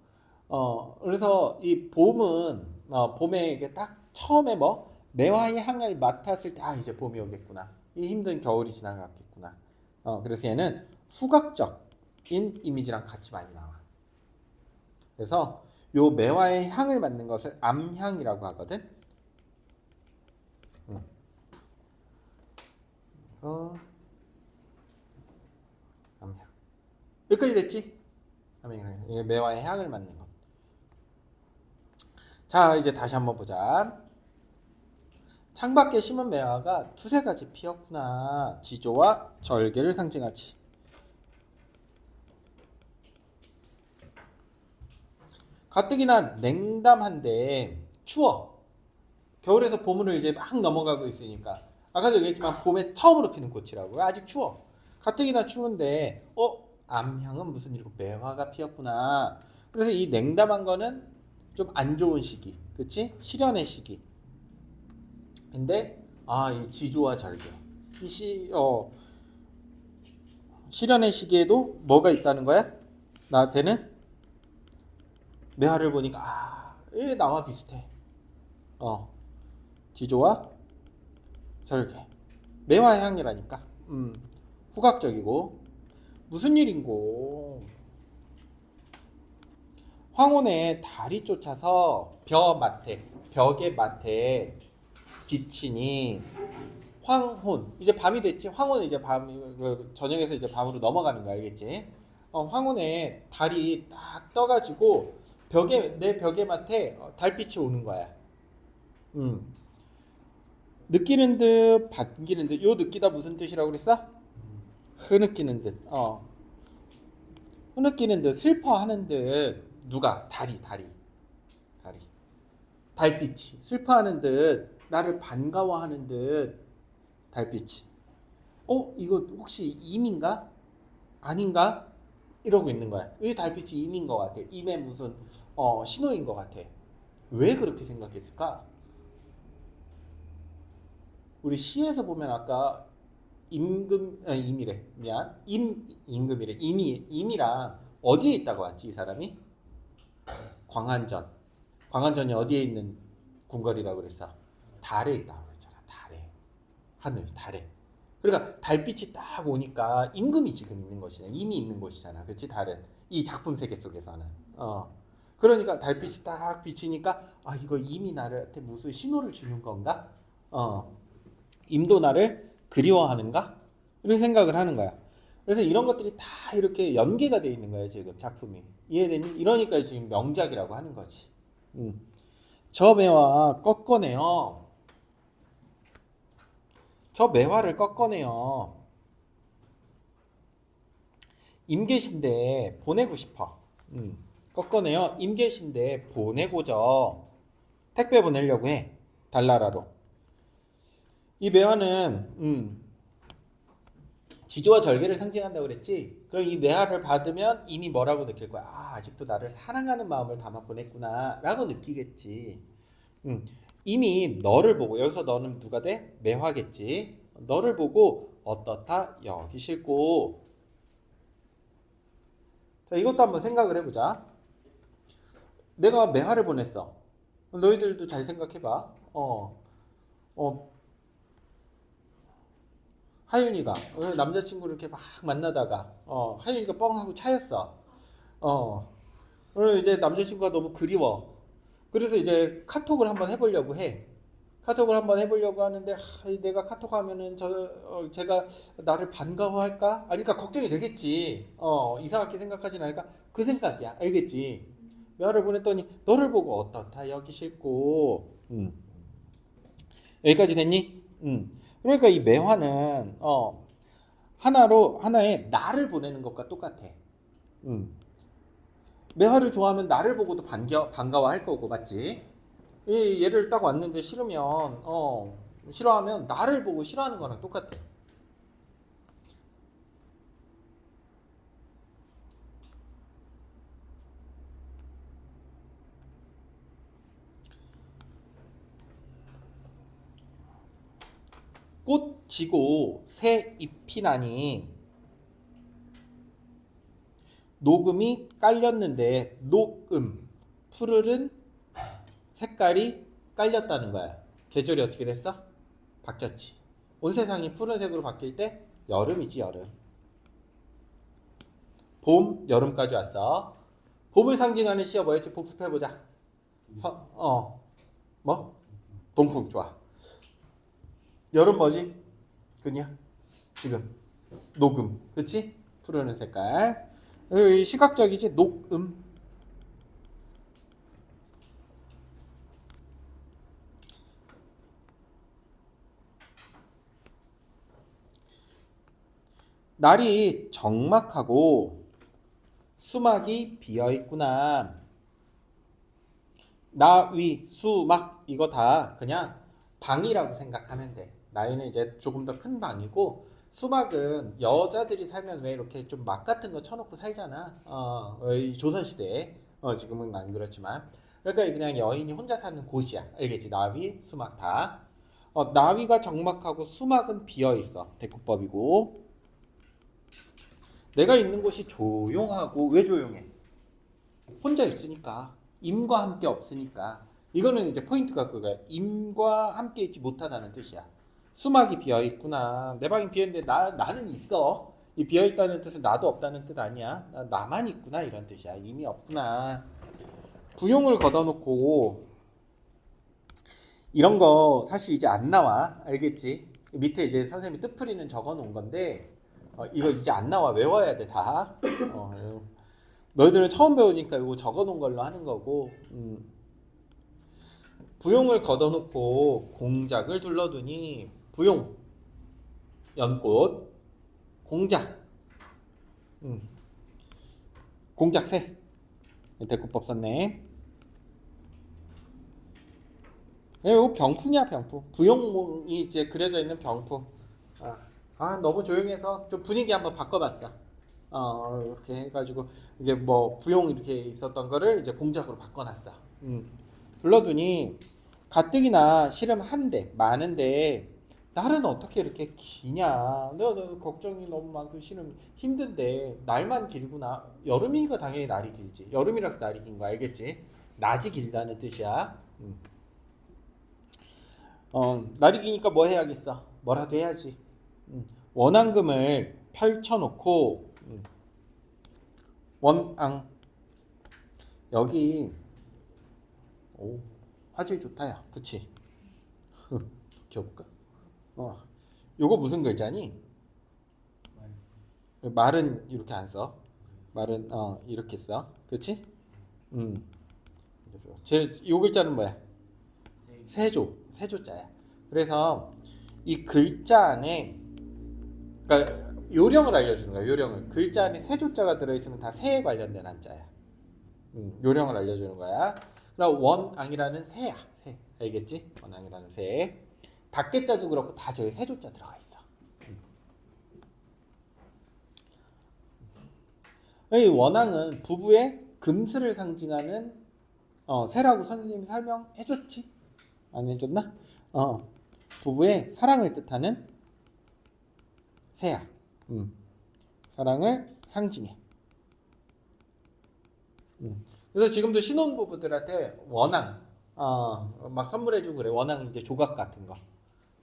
그래서 이 봄은 봄에 이게 딱 처음에 뭐 매화의 향을 맡았을 때 이제 봄이 오겠구나. 이 힘든 겨울이 지나갔겠구나. 그래서 얘는 후각적인 이미지랑 같이 많이 나와. 그래서 요 매화의 향을 맡는 것을 암향이라고 하거든. 암향. 여기까지 됐지? 매화의 향을 맡는 것. 자, 이제 다시 한번 보자. 창밖에 심은 매화가 두세 가지 피었구나. 지조와 절개를 상징하지. 가뜩이나 냉담한데 추워. 겨울에서 봄으로 이제 막 넘어가고 있으니까. 아까도 얘기했지만 봄에 처음으로 피는 꽃이라고. 아직 추워. 가뜩이나 추운데 암향은 무슨 일이고 매화가 피었구나. 그래서 이 냉담한 거는 좀 안 좋은 시기. 그치? 실연의 시기. 근데 이 지조와 절개. 실연의 시기에도 뭐가 있다는 거야? 나한테는 매화를 보니까 얘 나와 비슷해. 지조와 절개. 매화 향이라니까. 후각적이고 무슨 일인고? 황혼의 달이 쫓아서 벽의 맡에 비치니 황혼. 이제 밤이 됐지. 황혼은 이제 저녁에서 이제 밤으로 넘어가는 거 알겠지? 황혼에 달이 딱 떠가지고 내 벽의 맡에 달빛이 오는 거야. 느끼는 듯 반기는 듯. 요 느끼다 무슨 뜻이라고 그랬어? 흐느끼는 듯. 흐느끼는 듯 슬퍼하는 듯. 누가? 달이. 달빛이 슬퍼하는 듯 나를 반가워하는 듯 달빛이. 이거 혹시 임인가? 아닌가? 이러고 있는 거야. 이 달빛이 임인 것 같아. 임의 무슨 신호인 것 같아. 왜 그렇게 생각했을까? 우리 시에서 보면 아까 임이래. 미안. 임금이래. 임이랑 어디에 있다고 왔지 이 사람이? 광안전이 어디에 있는 궁궐이라고 그랬어? 달에 있다고 그랬잖아. 달에. 그러니까 달빛이 딱 오니까 임금이 지금 있는 것이잖아. 임이 있는 곳이잖아. 그렇지? 달은 이 작품 세계 속에서는. 그러니까 달빛이 딱 비치니까 이거 임이 나한테 무슨 신호를 주는 건가? 임도 나를 그리워하는가? 이렇게 생각을 하는 거야. 그래서 이런 것들이 다 이렇게 연계가 돼 있는 거예요. 지금 작품이. 이해되니? 이러니까 지금 명작이라고 하는 거지. 저 매화 꺾어내요. 저 매화를 꺾어내요. 임계신데 보내고 싶어. 꺾어내요. 임계신데 보내고죠. 택배 보내려고 해. 달나라로. 이 매화는 지조와 절개를 상징한다고 그랬지. 그럼 이 매화를 받으면 이미 뭐라고 느낄 거야? 아직도 나를 사랑하는 마음을 담아 보냈구나 라고 느끼겠지. 이미 너를 보고, 여기서 너는 누가 돼? 매화겠지. 너를 보고 어떻다 여기실고 자, 이것도 한번 생각을 해보자. 내가 매화를 보냈어. 너희들도 잘 생각해봐. 하윤이가 남자친구를 이렇게 막 만나다가 하윤이가 뻥 하고 차였어. 그리고 이제 남자친구가 너무 그리워. 그래서 이제 카톡을 한번 해보려고 해. 카톡을 한번 해보려고 하는데 내가 카톡 하면은 제가 나를 반가워할까? 아니 그러니까 걱정이 되겠지. 이상하게 생각하진 않을까? 그 생각이야. 알겠지? 메아를 보냈더니 너를 보고 어떻다 여기 싫고 여기까지 됐니? 그러니까 이 매화는 하나의 나를 보내는 것과 똑같아. 매화를 좋아하면 나를 보고도 반가워할 거고 맞지? 이 얘를 딱 왔는데 싫으면 싫어하면 나를 보고 싫어하는 거랑 똑같아. 꽃 지고 새 잎이 나니 녹음이 깔렸는데 녹음 푸르른 색깔이 깔렸다는 거야. 계절이 어떻게 됐어? 바뀌었지. 온 세상이 푸른색으로 바뀔 때 여름이지 여름. 봄, 여름까지 왔어. 봄을 상징하는 시어 뭐였지? 복습해보자. 뭐? 동풍 좋아. 여름 뭐지? 그냥 지금 녹음, 그치? 푸르는 색깔. 시각적이지? 녹음. 날이 적막하고 수막이 비어 있구나. 나위 수막 이거 다 그냥 방이라고 생각하면 돼. 나이는 이제 조금 더 큰 방이고 수막은 여자들이 살면 왜 이렇게 좀 막 같은 거 쳐놓고 살잖아. 이 조선시대에 지금은 안 그렇지만 그러니까 그냥 여인이 혼자 사는 곳이야. 알겠지? 나위 수막 다. 나위가 적막하고 수막은 비어 있어. 대꾸법이고 내가 있는 곳이 조용하고 왜 조용해? 혼자 있으니까 임과 함께 없으니까 이거는 이제 포인트가 그거야. 임과 함께 있지 못하다는 뜻이야. 수막이 비어 있구나. 내 방이 비어 있는데 나는 있어. 이 비어 있다는 뜻은 나도 없다는 뜻 아니야. 나만 있구나 이런 뜻이야. 임이 없구나. 부용을 걷어놓고 이런 거 사실 이제 안 나와. 알겠지? 밑에 이제 선생님이 뜻풀이는 적어놓은 건데 이거 이제 안 나와. 외워야 돼 다. 너희들은 처음 배우니까 이거 적어놓은 걸로 하는 거고. 부용을 걷어놓고 공작을 둘러두니 부용 연꽃 공작 공작새 대꾸법 썼네. 이거 병풍이야 병풍. 부용이 이제 그려져 있는 병풍. 너무 조용해서 좀 분위기 한번 바꿔봤어. 이렇게 해가지고 이제 뭐 부용 이렇게 있었던 거를 이제 공작으로 바꿔놨어. 불러두니 가뜩이나 시름 한데 많은데 날은 어떻게 이렇게 기냐? 너 걱정이 너무 많고 시름 힘든데 날만 길구나. 여름이니까 당연히 날이 길지. 여름이라서 날이 긴 거 알겠지? 낮이 길다는 뜻이야. 날이 기니까 뭐 해야겠어? 뭐라도 해야지. 원앙금을 펼쳐놓고 원앙 여기 화질 좋다야. 그치? 귀엽까? 요거 무슨 글자니? 말은 이렇게 안 써. 말은 이렇게 써. 그치? 그래서 요 글자는 뭐야? 세조자야. 그래서 이 글자 안에 그러니까 요령을 알려주는 거야. 요령을. 글자 안에 세조자가 들어있으면 다 새에 관련된 한자야. 요령을 알려주는 거야. 그럼 원앙이라는 새야. 새. 알겠지? 원앙이라는 새. 닭개자도 그렇고 다 저기 세조자 들어가 있어. 이 원앙은 부부의 금슬을 상징하는 새라고 선생님이 설명해줬지? 안 해줬나? 부부의 사랑을 뜻하는 새야. 사랑을 상징해. 그래서 지금도 신혼부부들한테 원앙 막 선물해주고 그래. 원앙 이제 조각 같은 거,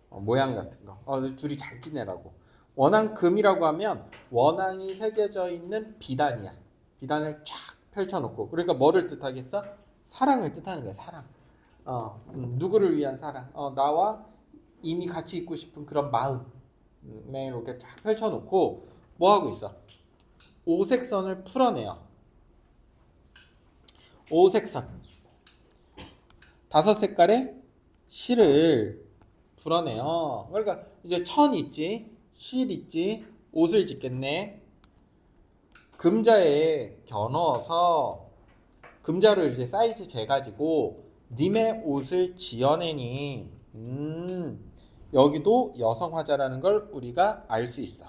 모양 같은 거. 둘이 잘 지내라고. 원앙금이라고 하면 원앙이 새겨져 있는 비단이야. 비단을 쫙 펼쳐놓고. 그러니까 뭐를 뜻하겠어? 사랑을 뜻하는 거야. 사랑. 누구를 위한 사랑. 나와 이미 같이 있고 싶은 그런 마음에 이렇게 쫙 펼쳐놓고 뭐 하고 있어? 오색선을 풀어내요. 오색선. 5색깔의 실을 풀어내요. 그러니까 이제 천 있지, 실 있지, 옷을 짓겠네. 금자에 겨넣어서 금자를 이제 사이즈 재가지고 님의 옷을 지어내니 여기도 여성 화자라는 걸 우리가 알 수 있어.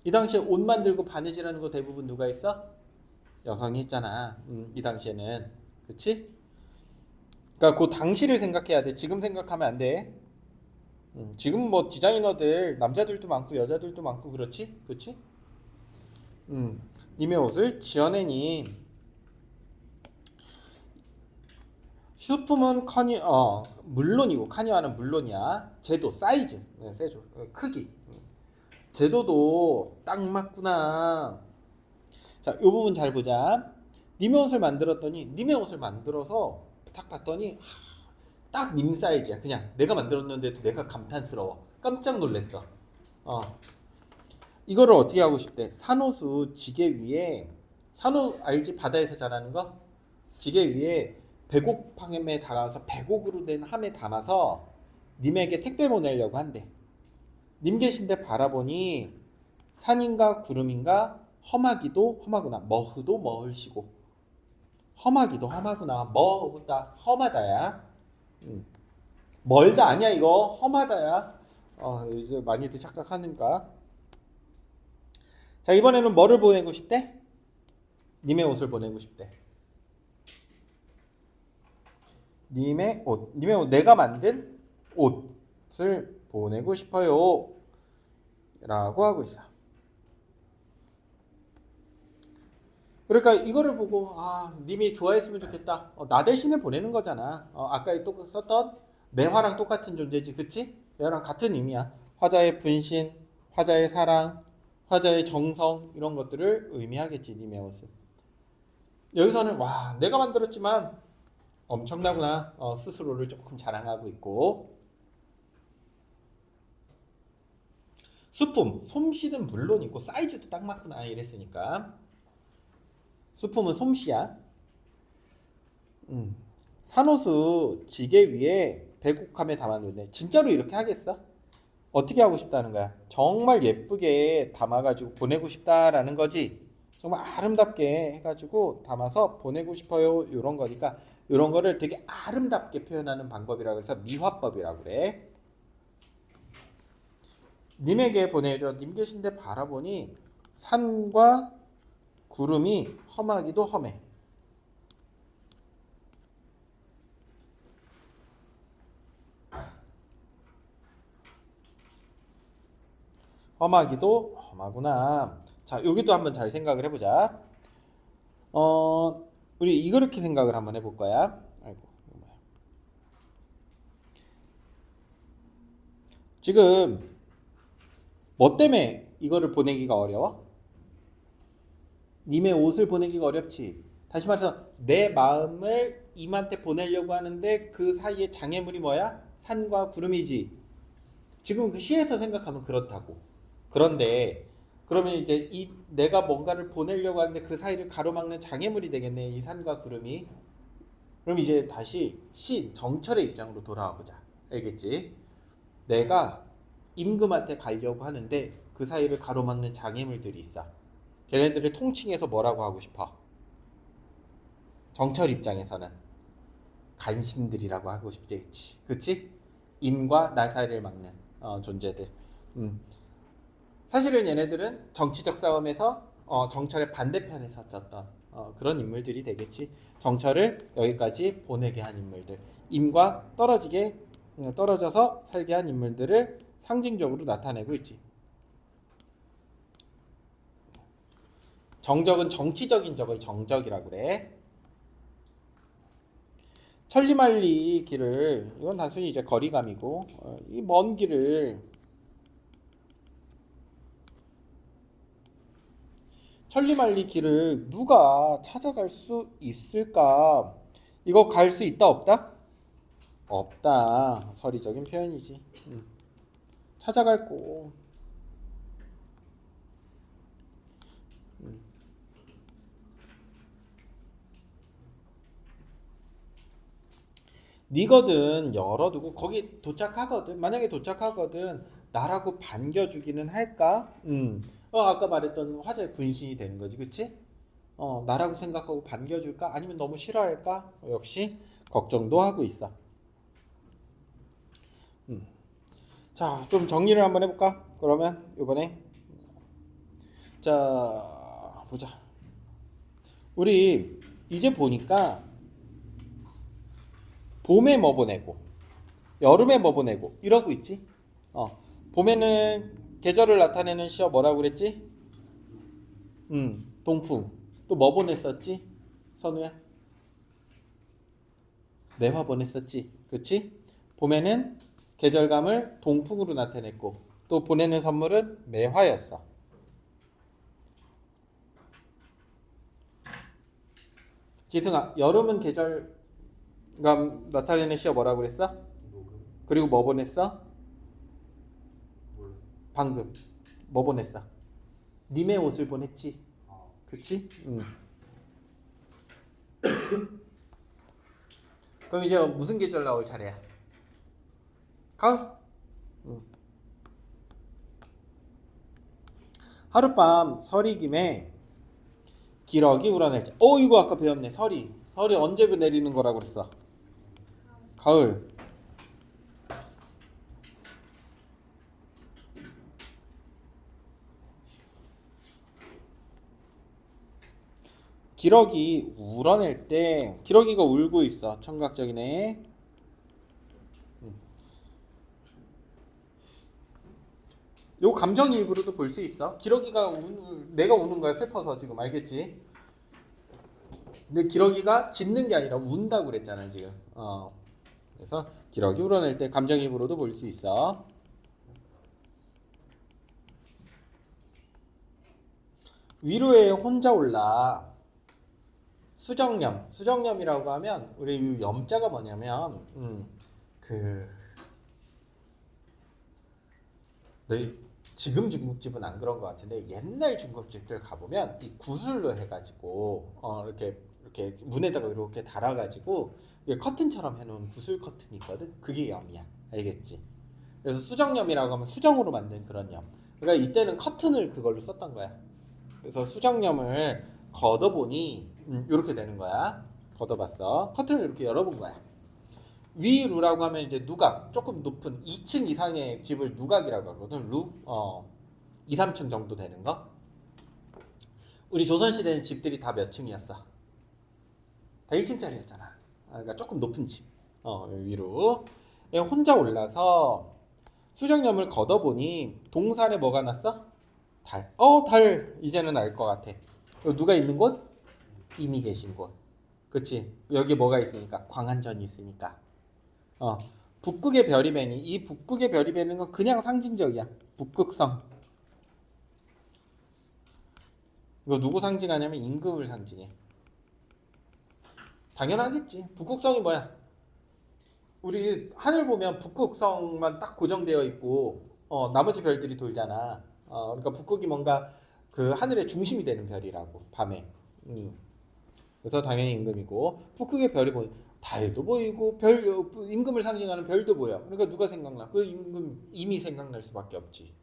이 당시에 옷 만들고 바느질하는 거 대부분 누가 했어? 여성이 했잖아. 이 당시에는. 그치? 그러니까 그 당시를 생각해야 돼. 지금 생각하면 안 돼. 지금 뭐 디자이너들 남자들도 많고 여자들도 많고 그렇지? 그치? 님의 옷을 지어내니 수품은 물론이고 카니와는 물론이야. 제도 사이즈 세조 크기 제도도 딱 맞구나. 자, 이 부분 잘 보자. 님의 옷을 만들었더니 님의 옷을 만들어서 딱 봤더니 딱 님 사이즈야. 그냥 내가 만들었는데도 내가 감탄스러워. 깜짝 놀랐어. 이거를 어떻게 하고 싶대? 산호수 지게 위에 산호 알지? 바다에서 자라는 거? 지게 위에 배곡함에 담아서 배곡으로 된 함에 담아서 님에게 택배 보내려고 한대. 님 계신데 바라보니 산인가 구름인가 험하기도 험하구나. 머흐도 머흘시고 험하기도 험하구나. 머흐다 험하다야. 멀다 아니야 이거 험하다야. 이제 많이들 착각하니까. 자, 이번에는 뭐를 보내고 싶대? 님의 옷을 보내고 싶대. 님의 옷 내가 만든 옷을 보내고 싶어요 라고 하고 있어. 그러니까 이거를 보고 님이 좋아했으면 좋겠다. 나 대신에 보내는 거잖아. 아까 또 썼던 매화랑 똑같은 존재지. 그치? 매화랑 같은 의미야. 화자의 분신, 화자의 사랑, 화자의 정성 이런 것들을 의미하겠지. 님의 옷은. 여기서는 와 내가 만들었지만 엄청나구나. 스스로를 조금 자랑하고 있고. 수품, 솜씨는 물론이고 사이즈도 딱 맞구나 이랬으니까. 수품은 솜씨야. 산호수 지게 위에 배곡함에 담았는데 진짜로 이렇게 하겠어? 어떻게 하고 싶다는 거야? 정말 예쁘게 담아가지고 보내고 싶다라는 거지. 정말 아름답게 해가지고 담아서 보내고 싶어요 이런 거니까 이런 거를 되게 아름답게 표현하는 방법이라고 해서 미화법이라고 그래. 님에게 보내려 님 계신데 바라보니 산과 구름이 험하기도 험해. 험하기도 험하구나. 자, 여기도 한번 잘 생각을 해보자. 우리 이렇게 생각을 한번 해볼 거야. 아이고, 이거 뭐야. 지금 뭐 때문에 이거를 보내기가 어려워? 님의 옷을 보내기가 어렵지. 다시 말해서 내 마음을 임한테 보내려고 하는데 그 사이에 장애물이 뭐야? 산과 구름이지. 지금 그 시에서 생각하면 그렇다고. 그런데 그러면 이제 내가 뭔가를 보내려고 하는데 그 사이를 가로막는 장애물이 되겠네. 이 산과 구름이. 그럼 이제 다시 시 정철의 입장으로 돌아와 보자. 알겠지? 내가 임금한테 가려고 하는데 그 사이를 가로막는 장애물들이 있어. 걔네들을 통칭해서 뭐라고 하고 싶어? 정철 입장에서는 간신들이라고 하고 싶겠지. 그치? 임과 나 사이를 막는 존재들. 사실은 얘네들은 정치적 싸움에서 정철의 반대편에 섰던 그런 인물들이 되겠지. 정철을 여기까지 보내게 한 인물들. 임과 떨어져서 살게 한 인물들을 상징적으로 나타내고 있지. 정적은 정치적인 적을 정적이라고 그래. 천리만리 길을, 이건 단순히 이제 거리감이고, 이 먼 길을, 천리만리 길을 누가 찾아갈 수 있을까? 이거 갈 수 있다 없다? 없다. 서리적인 표현이지. 찾아갈 거. 니거든 열어두고 거기 도착하거든. 만약에 도착하거든 나라고 반겨주기는 할까? 아까 말했던 화재 분신이 되는 거지, 그치? 나라고 생각하고 반겨줄까? 아니면 너무 싫어할까? 역시 걱정도 하고 있어. 자, 좀 정리를 한번 해볼까? 그러면 이번에 자 보자. 우리 이제 보니까 봄에 뭐 보내고 여름에 뭐 보내고 이러고 있지. 어, 봄에는 계절을 나타내는 시어 뭐라고 그랬지? 동풍. 또 뭐 보냈었지? 선우야? 매화 보냈었지. 그치? 봄에는 계절감을 동풍으로 나타냈고 또 보내는 선물은 매화였어. 지승아, 여름은 계절감 나타내는 시어 뭐라고 그랬어? 그리고 뭐 보냈어? 방금 뭐 보냈어? 님의 옷을 보냈지. 그치? 그럼 이제 무슨 계절 나올 차례야? 가을? 하룻밤 서리 김에 기러기 우러낼지. 이거 아까 배웠네. 서리 언제 내리는 거라고 그랬어? 가을. 기러기 우러낼 때 기러기가 울고 있어. 청각적이네. 요 감정이입으로도 볼 수 있어. 기러기가 내가 우는 거야. 슬퍼서 지금 알겠지? 근데 기러기가 짖는 게 아니라 운다고 그랬잖아 지금. 그래서 기러기 우러낼 때 감정이입으로도 볼 수 있어. 위로에 혼자 올라. 수정염이라고 하면 우리 이 염자가 뭐냐면 그 너희 지금 중국집은 안 그런 것 같은데 옛날 중국집들 가보면 이 구슬로 해가지고 이렇게 문에다가 이렇게 달아가지고 이게 커튼처럼 해놓은 구슬 커튼이 있거든. 그게 염이야. 알겠지? 그래서 수정염이라고 하면 수정으로 만든 그런 염. 그러니까 이때는 커튼을 그걸로 썼던 거야. 그래서 수정염을 걷어보니 이렇게 되는 거야. 걷어봤어. 커튼을 이렇게 열어본 거야. 위루라고 하면 이제 누각, 조금 높은 2층 이상의 집을 누각이라고 하거든. 2, 3층 정도 되는 거. 우리 조선시대는 집들이 다 몇 층이었어? 다 1층짜리였잖아. 그러니까 조금 높은 집. 위로. 혼자 올라서 수정염을 걷어보니 동산에 뭐가 났어? 달. 달. 이제는 알 것 같아. 누가 있는 곳? 이미 계신 곳. 그치? 여기 뭐가 있으니까? 광안전이 있으니까. 북극의 별이 베니. 이 북극의 별이 베는 건 그냥 상징적이야. 북극성. 이거 누구 상징하냐면 임금을 상징해. 당연하겠지. 북극성이 뭐야? 우리 하늘 보면 북극성만 딱 고정되어 있고 나머지 별들이 돌잖아. 그러니까 북극이 뭔가 그 하늘의 중심이 되는 별이라고 밤에. 그래서 당연히 임금이고 북극의 별이 보이 달도 보이고 임금을 상징하는 별도 보여. 그러니까 누가 생각나? 그 임금 임이 생각날 수밖에 없지.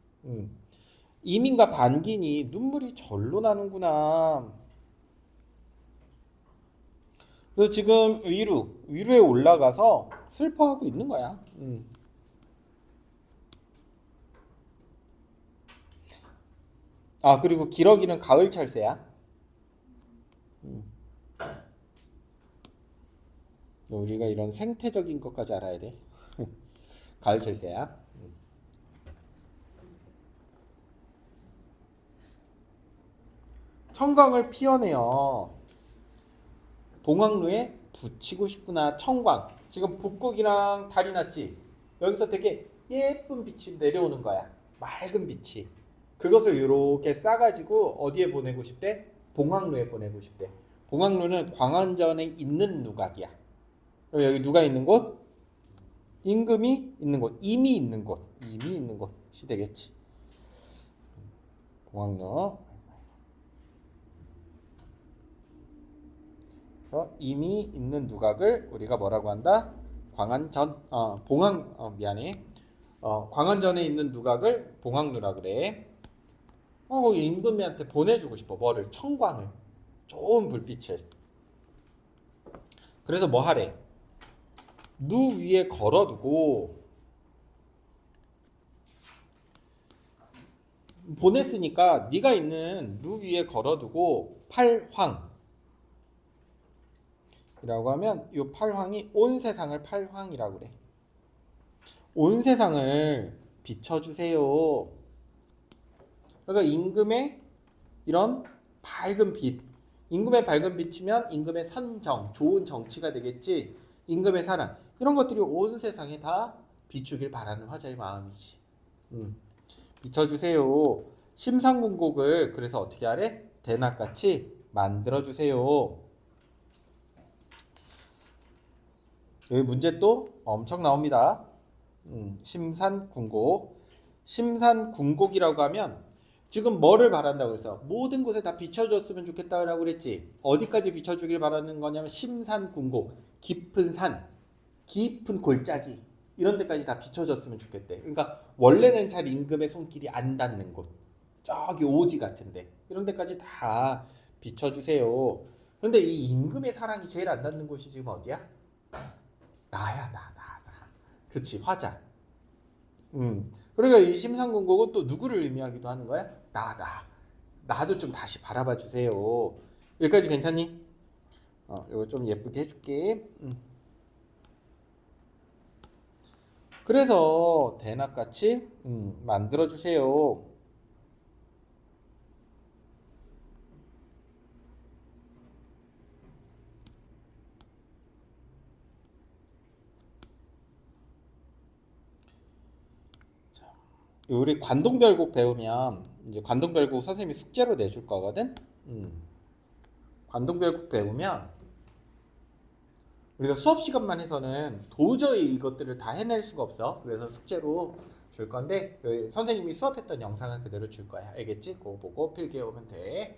임인과 반긴이 눈물이 절로 나는구나. 그래서 지금 위로에 올라가서 슬퍼하고 있는 거야. 그리고 기러기는 가을 철새야. 우리가 이런 생태적인 것까지 알아야 돼. 가을 철새야. 청광을 피워내요. 봉황루에 붙이고 싶구나. 청광. 지금 북극이랑 달이 났지. 여기서 되게 예쁜 빛이 내려오는 거야. 맑은 빛이. 그것을 이렇게 싸가지고 어디에 보내고 싶대? 봉황루에 보내고 싶대. 봉황루는 광안전에 있는 누각이야. 그럼 여기 누가 있는 곳? 임금이 있는 곳. 임이 있는 곳. 임이 있는 곳이 되겠지. 봉황루. 그래서 임이 있는 누각을 우리가 뭐라고 한다? 광안전. 미안해. 광안전에 있는 누각을 봉황루라 그래. 거기 임금한테 보내주고 싶어. 뭐를? 청광을. 좋은 불빛을. 그래서 뭐 하래? 누 위에 걸어두고 보냈으니까 네가 있는 누 위에 걸어두고 팔황이라고 하면 이 팔황이 온 세상을 팔황이라고 그래. 온 세상을 비춰주세요. 그러니까 임금의 이런 밝은 빛, 임금의 밝은 빛이면 임금의 선정, 좋은 정치가 되겠지. 임금의 사랑, 이런 것들이 온 세상에 다 비추길 바라는 화자의 마음이지. 비춰주세요. 심상궁곡을 그래서 어떻게 하래? 대낮같이 만들어주세요. 여기 문제 또 엄청 나옵니다. 심산궁곡. 심산궁곡이라고 하면 지금 뭐를 바란다고 그래서 모든 곳에 다 비춰줬으면 좋겠다라고 그랬지. 어디까지 비춰주길 바라는 거냐면 심산궁곡, 깊은 산, 깊은 골짜기 이런 데까지 다 비춰줬으면 좋겠대. 그러니까 원래는 잘 임금의 손길이 안 닿는 곳, 저기 오지 같은데 이런 데까지 다 비춰주세요. 그런데 이 임금의 사랑이 제일 안 닿는 곳이 지금 어디야? 나야, 나. 그치, 화자. 그러니까 이 심상궁곡은 또 누구를 의미하기도 하는 거야? 나. 나도 좀 다시 바라봐 주세요. 여기까지 괜찮니? 이거 좀 예쁘게 해줄게. 그래서 대낮같이 만들어 주세요. 우리 관동별곡 배우면 이제 관동별곡 선생님이 숙제로 내줄 거거든. 관동별곡 배우면 우리가 수업 시간만 해서는 도저히 이것들을 다 해낼 수가 없어. 그래서 숙제로 줄 건데 선생님이 수업했던 영상을 그대로 줄 거야. 알겠지? 그거 보고 필기해 오면 돼.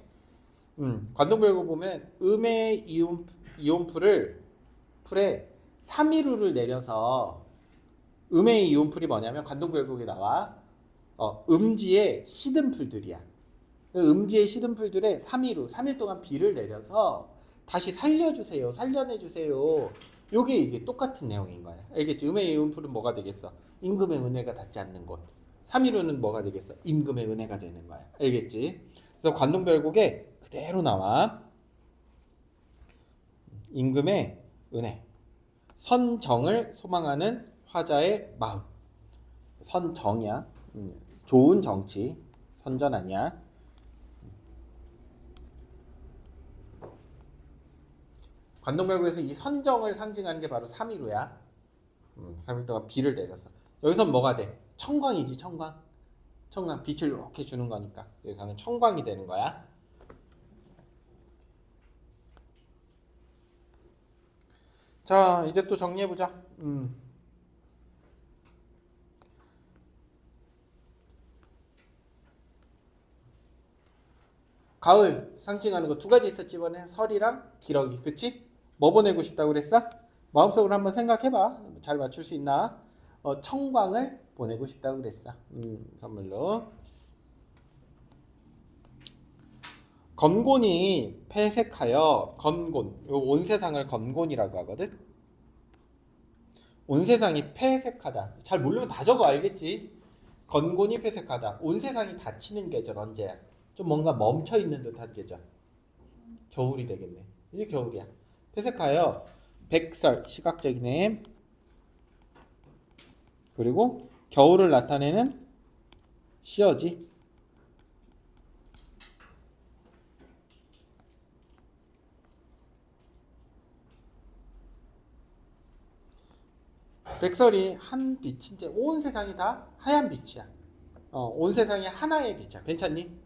관동별곡 보면 음의 풀에 3위루를 내려서 음의 이온풀이 뭐냐면 관동별곡에 나와. 음지의 시든풀들이야. 음지의 시든풀들에 3일 동안 비를 내려서 다시 살려주세요. 살려내주세요. 이게 똑같은 내용인 거야. 알겠지? 음의 이온풀은 뭐가 되겠어? 임금의 은혜가 닿지 않는 곳. 3일호는 뭐가 되겠어? 임금의 은혜가 되는 거야. 알겠지? 그래서 관동별곡에 그대로 나와. 임금의 은혜. 선정을 소망하는 화자의 마음. 선정이야. 좋은 정치. 선전 아니야. 관동별곡에서 이 선정을 상징하는 게 바로 3일후야. 3일 동안 비를 내려서. 여기선 뭐가 돼? 청광이지, 청광. 청광, 빛을 이렇게 주는 거니까. 여기서는 청광이 되는 거야. 자, 이제 또 정리해보자. 가을 상징하는 거 두 가지 있었지 이번에 설이랑 기러기. 그치? 뭐 보내고 싶다고 그랬어? 마음속으로 한번 생각해봐. 잘 맞출 수 있나? 청광을 보내고 싶다고 그랬어. 선물로. 건곤이 폐색하여. 건곤, 온 세상을 건곤이라고 하거든. 온 세상이 폐색하다. 잘 모르면 다 적어. 알겠지? 건곤이 폐색하다. 온 세상이 닫히는 계절 언제야? 좀 뭔가 멈춰있는 듯한 계절. 겨울이 되겠네. 이제 겨울이야. 폐색하여 백설, 시각적이네. 그리고 겨울을 나타내는 시어지. 백설이 한 빛인데 온 세상이 다 하얀 빛이야. 온 세상이 하나의 빛이야. 괜찮니?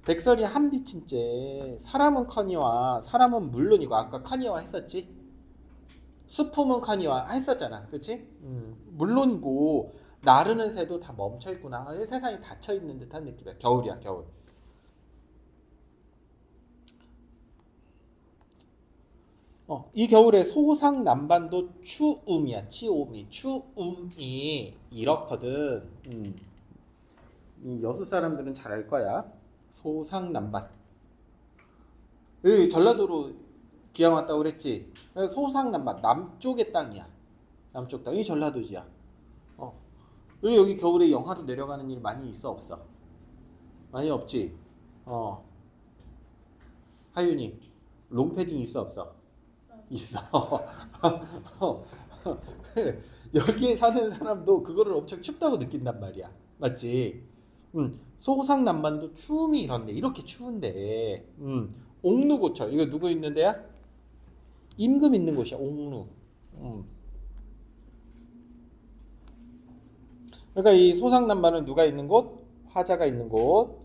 백설이 한 빛인데 사람은 사람은 물론이고 아까 커니와 했었지. 수품은 커니와 했었잖아. 그렇지? 물론이고 나르는 새도 다 멈춰 있구나. 세상이 닫혀 있는 듯한 느낌이야. 겨울이야, 겨울. 이 겨울에 소상남반도 추움이야. 추움이 이렇거든. 이 여수 사람들은 잘 알 거야. 소상남반. 여기 전라도로 기왕 왔다고 그랬지. 소상남반 남쪽의 땅이야. 남쪽 땅. 이 전라도지야. 여기 겨울에 영하로 내려가는 일 많이 있어 없어? 많이 없지. 하윤이 롱패딩 있어 없어? 있어. 여기에 사는 사람도 그거를 엄청 춥다고 느낀단 말이야. 맞지? 소상남반도 추움이 이런데 이렇게 추운데 옥루고철 이거 누구 있는 데야? 임금 있는 곳이야. 옥루. 그러니까 이 소상남반은 누가 있는 곳? 화자가 있는 곳.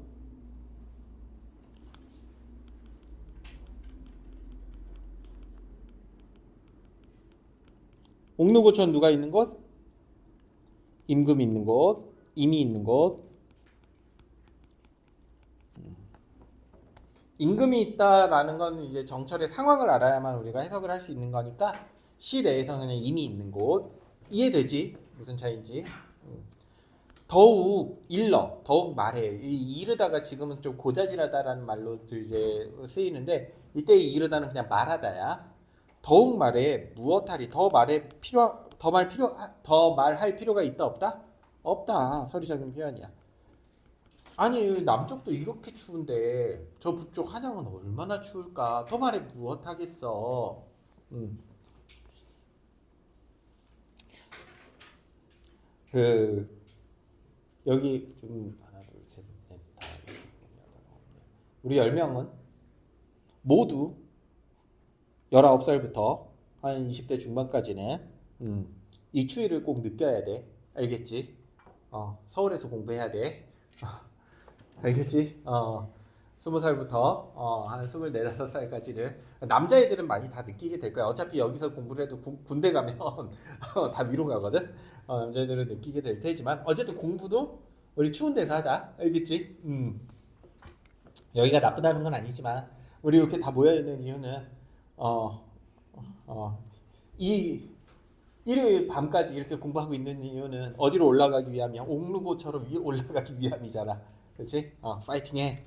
옥루고천 누가 있는 곳? 임금이 있는 곳, 임이 있는 곳. 임금이 있다라는 건 이제 정철의 상황을 알아야만 우리가 해석을 할 수 있는 거니까 시 내에서는 임이 있는 곳. 이해되지? 무슨 차이인지. 더욱 일러, 더욱 말해. 이 이르다가 지금은 좀 고자질하다라는 말로 이제 쓰이는데 이때 이 이르다는 그냥 말하다야. 더욱 말해 무엇하리 더 말할 필요가 있다 없다? 없다. 서리 작은 표현이야. 아니 남쪽도 이렇게 추운데 저 북쪽 한양은 얼마나 추울까? 더 말해 무엇하겠어? 그 여기 좀 하나 둘셋넷 다 우리 10명은 모두 19살부터 한 20대 중반까지는 이 추위를 꼭 느껴야 돼. 알겠지? 서울에서 공부해야 돼. 알겠지? 20살부터 한 24, 5살까지를 남자애들은 많이 다 느끼게 될 거야. 어차피 여기서 공부를 해도 군대 가면 다 위로 가거든. 남자애들은 느끼게 될 테지만 어쨌든 공부도 우리 추운 데서 하자. 알겠지? 여기가 나쁘다는 건 아니지만 우리 이렇게 다 모여 있는 이유는 이 일요일 밤까지 이렇게 공부하고 있는 이유는 어디로 올라가기 위함이야? 옥루고처럼 위에 올라가기 위함이잖아. 그렇지? 파이팅해.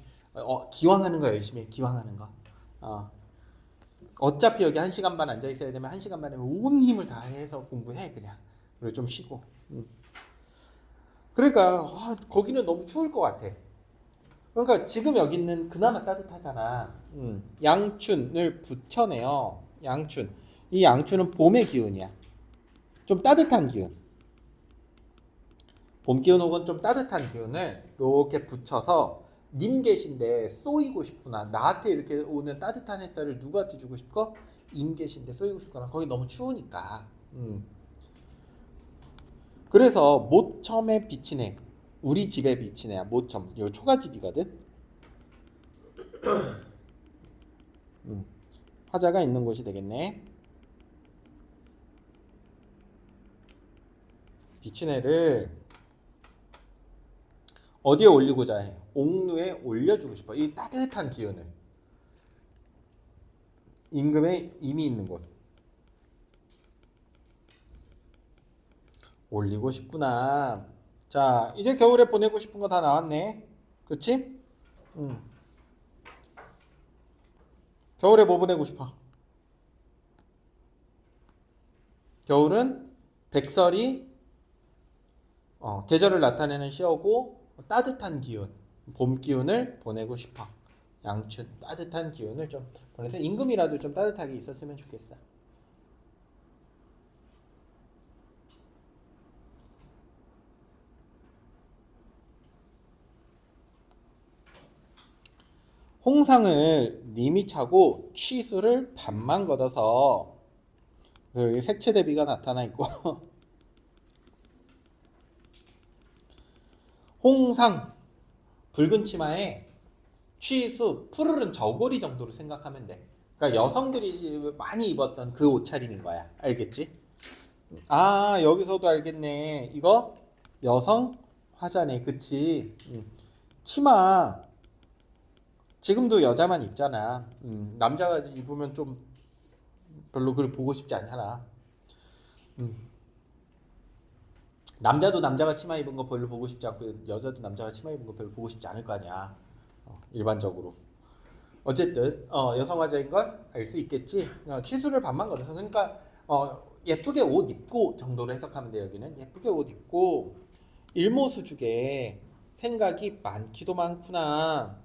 기왕하는 거 열심히 해. 기왕하는 거. 어차피 여기 1시간 반 앉아 있어야 되면 1시간 반에 온 힘을 다해서 공부해 그냥. 그리고 좀 쉬고. 그러니까 거기는 너무 추울 것 같아. 그러니까 지금 여기는 그나마 따뜻하잖아. 양춘을 붙여내요. 양춘. 이 양춘은 봄의 기운이야. 좀 따뜻한 기운. 봄 기운 혹은 좀 따뜻한 기운을 이렇게 붙여서 님 계신데 쏘이고 싶구나. 나한테 이렇게 오는 따뜻한 햇살을 누구한테 주고 싶고? 임 계신데 쏘이고 싶구나. 거기 너무 추우니까. 그래서 모첨에 비치네. 우리 집에 비치네야. 모첨. 이거 초가집이거든. 화자가 있는 곳이 되겠네. 비치네를 어디에 올리고자 해? 옥루에 올려주고 싶어. 이 따뜻한 기운을. 임금의 임이 있는 곳. 올리고 싶구나. 자, 이제 겨울에 보내고 싶은 거 다 나왔네. 그치? 겨울에 뭐 보내고 싶어? 겨울은 백설이 계절을 나타내는 시어고 따뜻한 기운, 봄 기운을 보내고 싶어. 양춘 따뜻한 기운을 좀 보내서 임금이라도 좀 따뜻하게 있었으면 좋겠어. 홍상을 님이 차고 취수를 반만 걷어서 여기 색채 대비가 나타나 있고 홍상 붉은 치마에 취수 푸르른 저고리 정도로 생각하면 돼. 그러니까 여성들이 많이 입었던 그 옷차림인 거야. 알겠지? 아 여기서도 알겠네. 이거 여성 화자네. 그치? 치마 지금도 여자만 입잖아. 남자가 입으면 좀 별로 그걸 보고 싶지 않잖아. 음. 남자도 남자가 치마 입은 거 별로 보고 싶지 않고 여자도 남자가 치마 입은 거 별로 보고 싶지 않을 거 아니야. 일반적으로. 어쨌든 여성 화자인 걸 알 수 있겠지. 취수를 반만 걸어서 그러니까 예쁘게 옷 입고 정도로 해석하면 돼. 여기는 예쁘게 옷 입고 일모수죽에 생각이 많기도 많구나.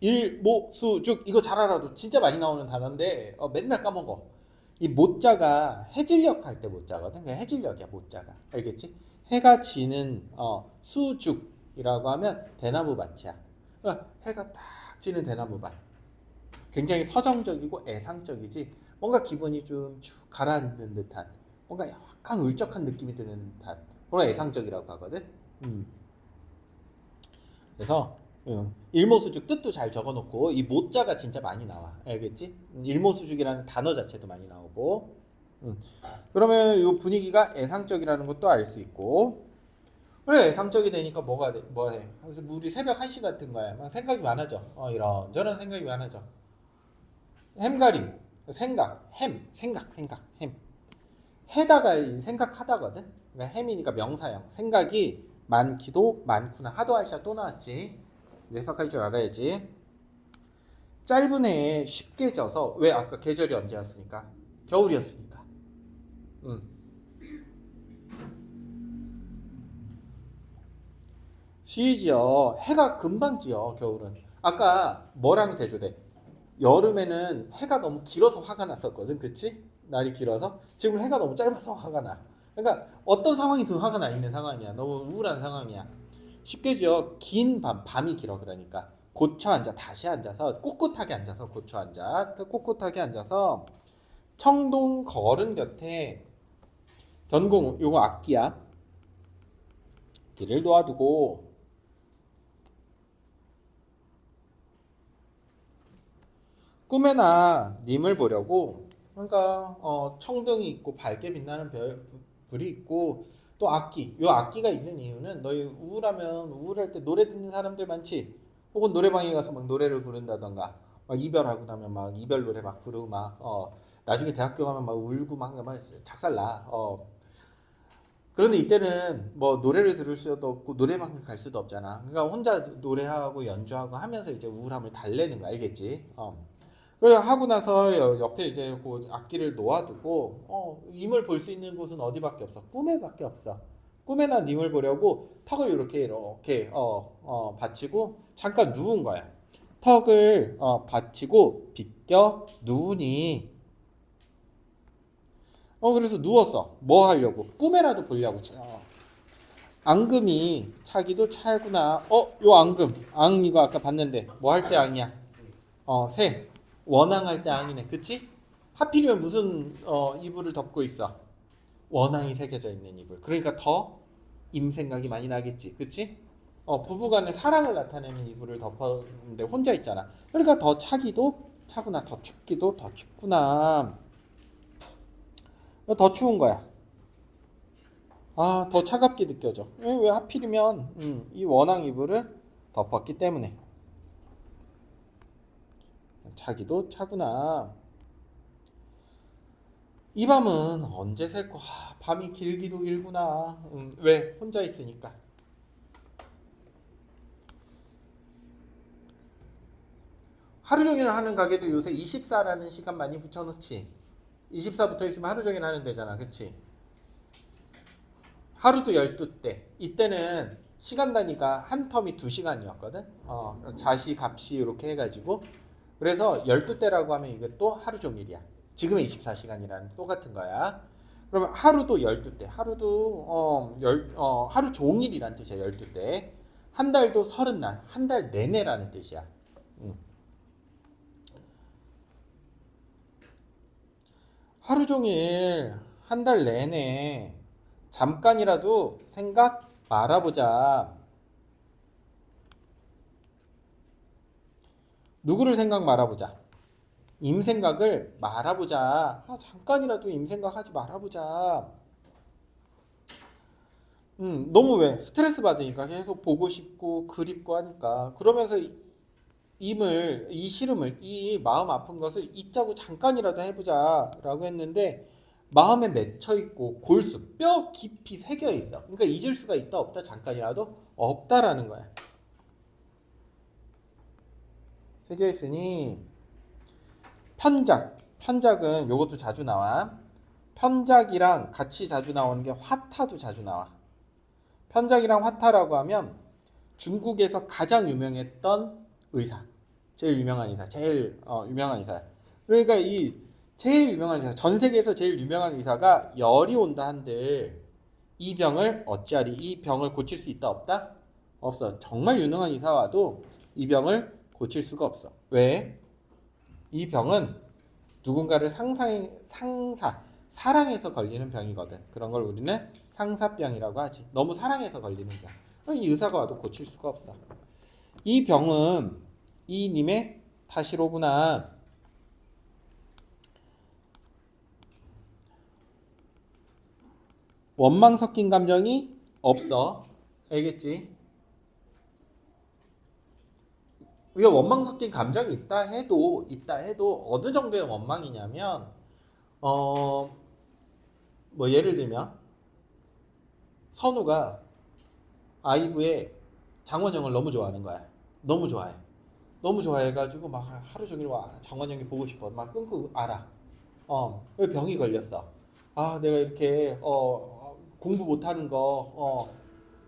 일모수죽 이거 잘 알아도 진짜 많이 나오는 단어인데 맨날 까먹어. 이 모자가 해질녘 할 때 모자거든. 그냥 해질녘이야 모자가. 알겠지? 해가 지는 수죽이라고 하면 대나무 밭이야. 해가 딱 지는 대나무 밭. 굉장히 서정적이고 애상적이지. 뭔가 기분이 좀 쭉 가라앉는 듯한 뭔가 약간 울적한 느낌이 드는 듯한 그런 애상적이라고 하거든. 그래서 일모수죽 뜻도 잘 적어놓고 이 모자가 진짜 많이 나와. 알겠지? 일모수죽이라는 단어 자체도 많이 나오고. 그러면 이 분위기가 애상적이라는 것도 알 수 있고. 그래 애상적이 되니까 뭐가 돼? 뭐해? 그래서 우리 새벽 1시 같은 거야. 막 생각이 많아져. 이런저런 생각이 많아져. 햄가림, 생각, 햄. 해다가 생각하다거든. 그러니까 햄이니까 명사형. 생각이 많기도 많구나. 하도 할샤 또 나왔지. 이제 해석할 줄 알아야지. 짧은 해에 쉽게 져서 왜 아까 계절이 언제였으니까 겨울이었으니까. 쉬지요. 해가 금방 지요. 겨울은. 아까 뭐랑 대조돼? 여름에는 해가 너무 길어서 화가 났었거든. 그치? 날이 길어서. 지금 해가 너무 짧아서 화가 나. 그러니까 어떤 상황이든 화가 나 있는 상황이야. 너무 우울한 상황이야. 쉽게 지어 긴 밤이 길어. 그러니까 고쳐 앉아 다시 앉아서 꼿꼿하게 앉아서 고쳐 앉아 꼿꼿하게 앉아서 청동 거른 곁에 견공 요거 악기야. 길을 놓아두고 꿈에나 님을 보려고. 그러니까 청등이 있고 밝게 빛나는 불이 있고 또 악기. 요 악기가 있는 이유는 너희 우울하면 우울할 때 노래 듣는 사람들 많지. 혹은 노래방에 가서 막 노래를 부른다던가 막 이별하고 나면 막 이별 노래 막 부르고 막 나중에 대학교 가면 막 울고 막 작살나. 그런데 이때는 뭐 노래를 들을 수도 없고 노래방을 갈 수도 없잖아. 그러니까 혼자 노래하고 연주하고 하면서 이제 우울함을 달래는 거 알겠지? 그래 하고 나서 옆에 이제 그 악기를 놓아두고 임을 볼 수 있는 곳은 어디밖에 없어? 꿈에밖에 없어. 꿈에나 님을 보려고 턱을 이렇게 받치고 잠깐 누운 거야. 턱을 받치고 비껴 누우니 그래서 누웠어. 뭐 하려고? 꿈에라도 보려고. 앙금이 차기도 차구나. 요 앙금 이거 아까 봤는데 뭐 할 때 앙이야? 새. 원앙할 때 앙이네. 그치? 하필이면 무슨 이불을 덮고 있어? 원앙이 새겨져 있는 이불. 그러니까 더 생각이 많이 나겠지. 그치? 부부간의 사랑을 나타내는 이불을 덮었는데 혼자 있잖아. 그러니까 더 차기도 차구나. 더 춥기도 더 춥구나. 더 추운 거야. 더 차갑게 느껴져. 왜 하필이면 이 원앙 이불을 덮었기 때문에. 차기도 차구나. 이 밤은 언제 셀까? 밤이 길기도 길구나. 왜? 혼자 있으니까. 하루 종일 하는 가게도 요새 24라는 시간 많이 붙여놓지. 24 붙어있으면 하루 종일 하는 데잖아. 그치? 하루도 12대. 이때는 시간 단위가 한 텀이 2시간이었거든. 자시, 갑시 이렇게 해가지고. 그래서 12대라고 하면 이게 또 하루 종일이야. 지금의 24시간이라는 똑같은 거야. 그러면 하루도 12대. 하루도 하루 종일이란 뜻이야. 12대. 한 달도 30날. 한 달 내내라는 뜻이야. 하루 종일 한 달 내내 잠깐이라도 생각 말아보자. 누구를 생각 말아보자. 임 생각을 말아보자. 잠깐이라도 임 생각하지 말아보자. 너무 왜 스트레스 받으니까 계속 보고 싶고 그립고 하니까 그러면서 이 시름을 이 마음 아픈 것을 잊자고 잠깐이라도 해보자라고 했는데 마음에 맺혀 있고 골수 뼈 깊이 새겨 있어. 그러니까 잊을 수가 있다 없다 잠깐이라도 없다라는 거야. 새겨 있으니 편작은 요것도 자주 나와. 편작이랑 같이 자주 나오는 게 화타도 자주 나와. 편작이랑 화타라고 하면 중국에서 가장 유명했던 의사, 제일 유명한 의사, 제일 유명한 의사. 그러니까 이 제일 유명한 의사, 전 세계에서 제일 유명한 의사가 열이 온다 한들 이 병을 어찌하리? 이 병을 고칠 수 있다 없다? 없어. 정말 유능한 의사 와도 이 병을 고칠 수가 없어. 왜? 이 병은 누군가를 사랑해서 걸리는 병이거든. 그런 걸 우리는 상사병이라고 하지. 너무 사랑해서 걸리는 병. 이 의사가 와도 고칠 수가 없어. 이 병은 이님의 탓이로구나. 원망 섞인 감정이 없어. 알겠지? 우리가 원망 섞인 감정이 있다 해도 어느 정도의 원망이냐면 뭐 예를 들면 선우가 아이브의 장원영을 너무 좋아하는 거야. 너무 좋아해. 너무 좋아해가지고 막 하루 종일 와 장원영이 보고 싶어. 막 끊고 알아. 왜 병이 걸렸어. 내가 이렇게 공부 못하는 거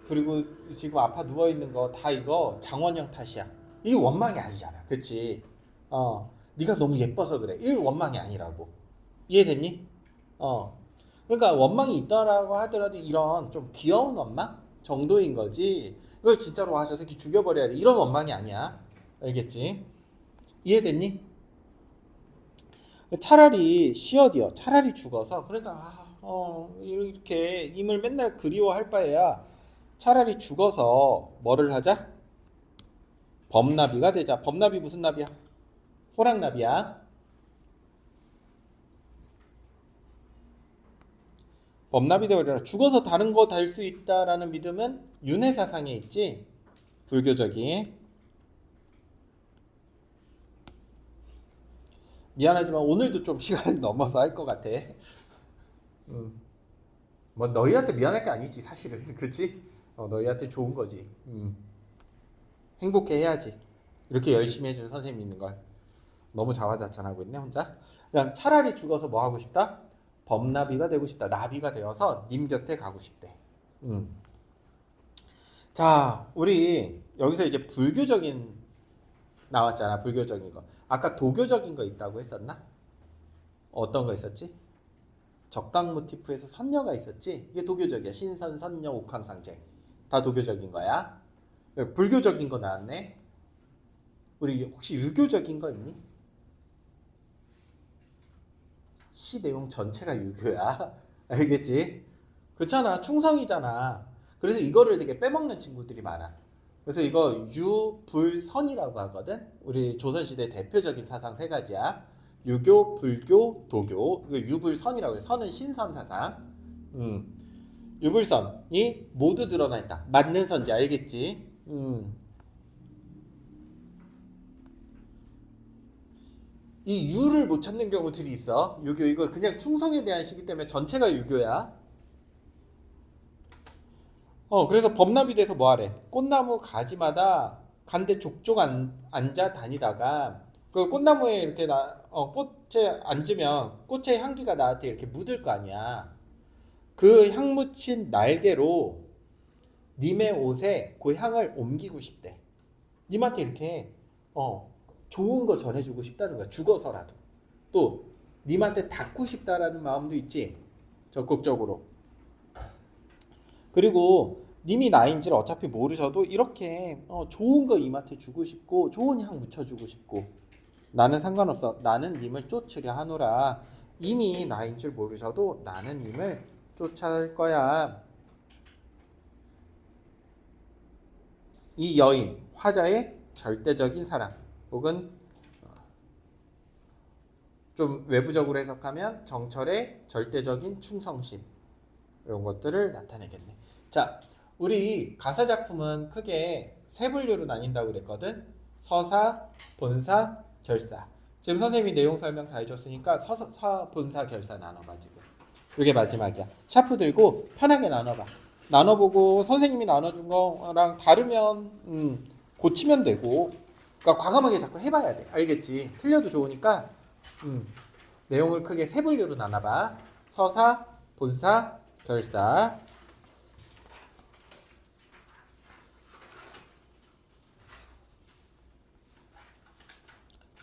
그리고 지금 아파 누워 있는 거 다 이거 장원영 탓이야. 이게 원망이 아니잖아. 그치? 네가 너무 예뻐서 그래. 이게 원망이 아니라고. 이해됐니? 그러니까 원망이 있다라고 하더라도 이런 좀 귀여운 원망 정도인 거지. 이걸 진짜로 와 저 새끼 죽여버려야 돼. 이런 원망이 아니야. 알겠지? 이해됐니? 차라리 쉬어디어. 차라리 죽어서. 그러니까 이렇게 임을 맨날 그리워할 바에야 차라리 죽어서 뭐를 하자? 범나비가 되자. 범나비 무슨 나비야? 호랑나비야. 범나비 되어버려라. 죽어서 다른 거 달 수 있다라는 믿음은 윤회사상에 있지. 불교적인. 미안하지만 오늘도 좀 시간이 넘어서 할 것 같아. 뭐 너희한테 미안할 게 아니지 사실은. 그치? 너희한테 좋은 거지. 행복해 해야지. 이렇게 열심히 해주는 선생님이 있는 걸. 너무 자화자찬하고 있네 혼자. 그냥 차라리 죽어서 뭐 하고 싶다? 범나비가 되고 싶다. 나비가 되어서 님 곁에 가고 싶대. 자, 우리 여기서 이제 불교적인 나왔잖아. 불교적인 거. 아까 도교적인 거 있다고 했었나? 어떤 거 있었지? 적당 모티프에서 선녀가 있었지? 이게 도교적이야. 신선, 선녀, 옥황상제. 다 도교적인 거야. 불교적인 거 나왔네. 우리 혹시 유교적인 거 있니? 시 내용 전체가 유교야. 알겠지? 그렇잖아. 충성이잖아. 그래서 이거를 되게 빼먹는 친구들이 많아. 그래서 이거 유불선이라고 하거든. 우리 조선시대 대표적인 사상 세 가지야. 유교, 불교, 도교. 이거 유불선이라고 해. 선은 신선 사상. 유불선이 모두 드러나 있다. 맞는 선지 알겠지? 이 유를 못 찾는 경우들이 있어. 유교 이거 그냥 충성에 대한 시기 때문에 전체가 유교야. 그래서 범나비 돼서 뭐 하래? 꽃나무 가지마다 간대 족족 앉아 다니다가 그 꽃나무에 이렇게 꽃에 앉으면 꽃의 향기가 나한테 이렇게 묻을 거 아니야. 그 향 묻힌 날개로 님의 옷에 그 향을 옮기고 싶대. 님한테 이렇게 좋은 거 전해주고 싶다는 거야. 죽어서라도. 또 님한테 닿고 싶다라는 마음도 있지. 적극적으로. 그리고 님이 나인지를 어차피 모르셔도 이렇게 좋은 거 님한테 주고 싶고 좋은 향 묻혀주고 싶고 나는 상관없어. 나는 님을 쫓으려 하노라. 이미 나인 줄 모르셔도 나는 임을 쫓아갈 거야. 이 여인, 화자의 절대적인 사랑, 혹은 좀 외부적으로 해석하면 정철의 절대적인 충성심, 이런 것들을 나타내겠네. 자, 우리 가사 작품은 크게 세 분류로 나뉜다고 그랬거든. 서사, 본사, 결사. 지금 선생님이 내용 설명 다 해줬으니까 서사, 본사, 결사 나눠봐 지금. 이게 마지막이야. 샤프 들고 편하게 나눠봐. 나눠보고 선생님이 나눠준 거랑 다르면 고치면 되고. 그러니까 과감하게 자꾸 해봐야 돼. 알겠지? 틀려도 좋으니까 내용을 크게 세 분류로 나눠봐. 서사, 본사, 결사.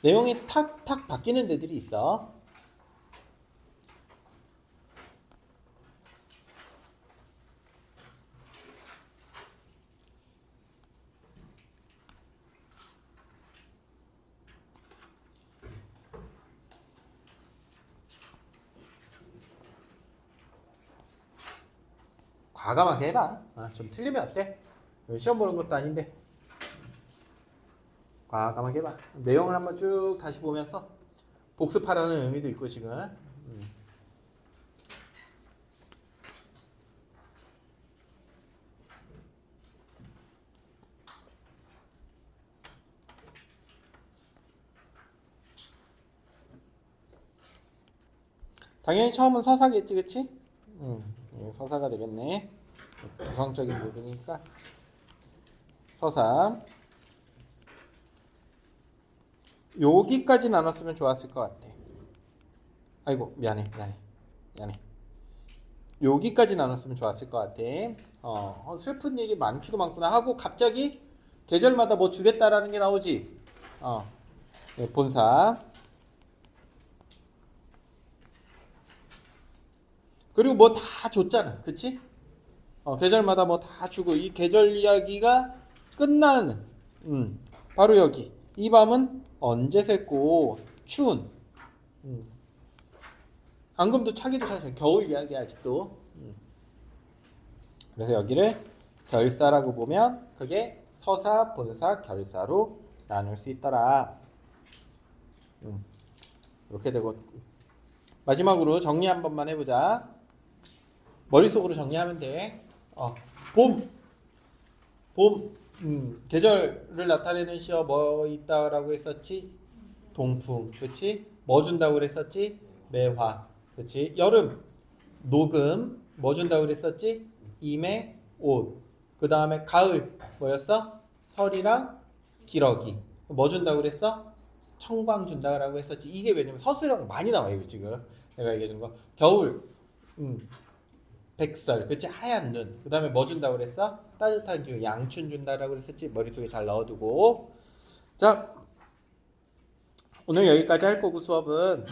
내용이 탁탁 바뀌는 데들이 있어. 과감하게 해봐. 좀 틀리면 어때? 시험 보는 것도 아닌데. 과감하게 해봐. 내용을 한번 쭉 다시 보면서 복습하라는 의미도 있고 지금. 당연히 처음은 서사겠지, 그치? 서사가 되겠네. 구성적인 부분이니까 서사. 여기까지 나눴으면 좋았을 것 같아. 아이고 미안해. 여기까지 나눴으면 좋았을 것 같아. 슬픈 일이 많기도 많구나 하고 갑자기 계절마다 뭐 주겠다라는 게 나오지. 네, 본사. 그리고 뭐 다 줬잖아, 그치? 계절마다 뭐 다 주고 이 계절 이야기가 끝나는 바로 여기. 이 밤은 언제 샜고 추운. 앙금도 차기도 차죠. 겨울 이야기 아직도. 그래서 여기를 결사라고 보면 그게 서사, 본사, 결사로 나눌 수 있더라. 이렇게 되고 마지막으로 정리 한 번만 해보자. 머릿속으로 정리하면 돼. 봄, 계절을 나타내는 시어 뭐 있다라고 했었지? 동풍, 그렇지? 뭐 준다고 그랬었지? 매화, 그렇지? 여름, 녹음, 뭐 준다고 그랬었지? 임의 옷. 그 다음에 가을, 뭐였어? 설이랑 기러기. 뭐 준다고 그랬어? 청광 준다고 했었지. 이게 왜냐면 서술형 많이 나와요 지금. 내가 얘기해 준 거. 겨울, 백설, 그치? 하얀 눈. 그 다음에 뭐 준다고 그랬어? 따뜻한 기운, 양춘 준다라고 그랬었지? 머릿속에 잘 넣어두고. 자, 오늘 여기까지 할 거고 수업은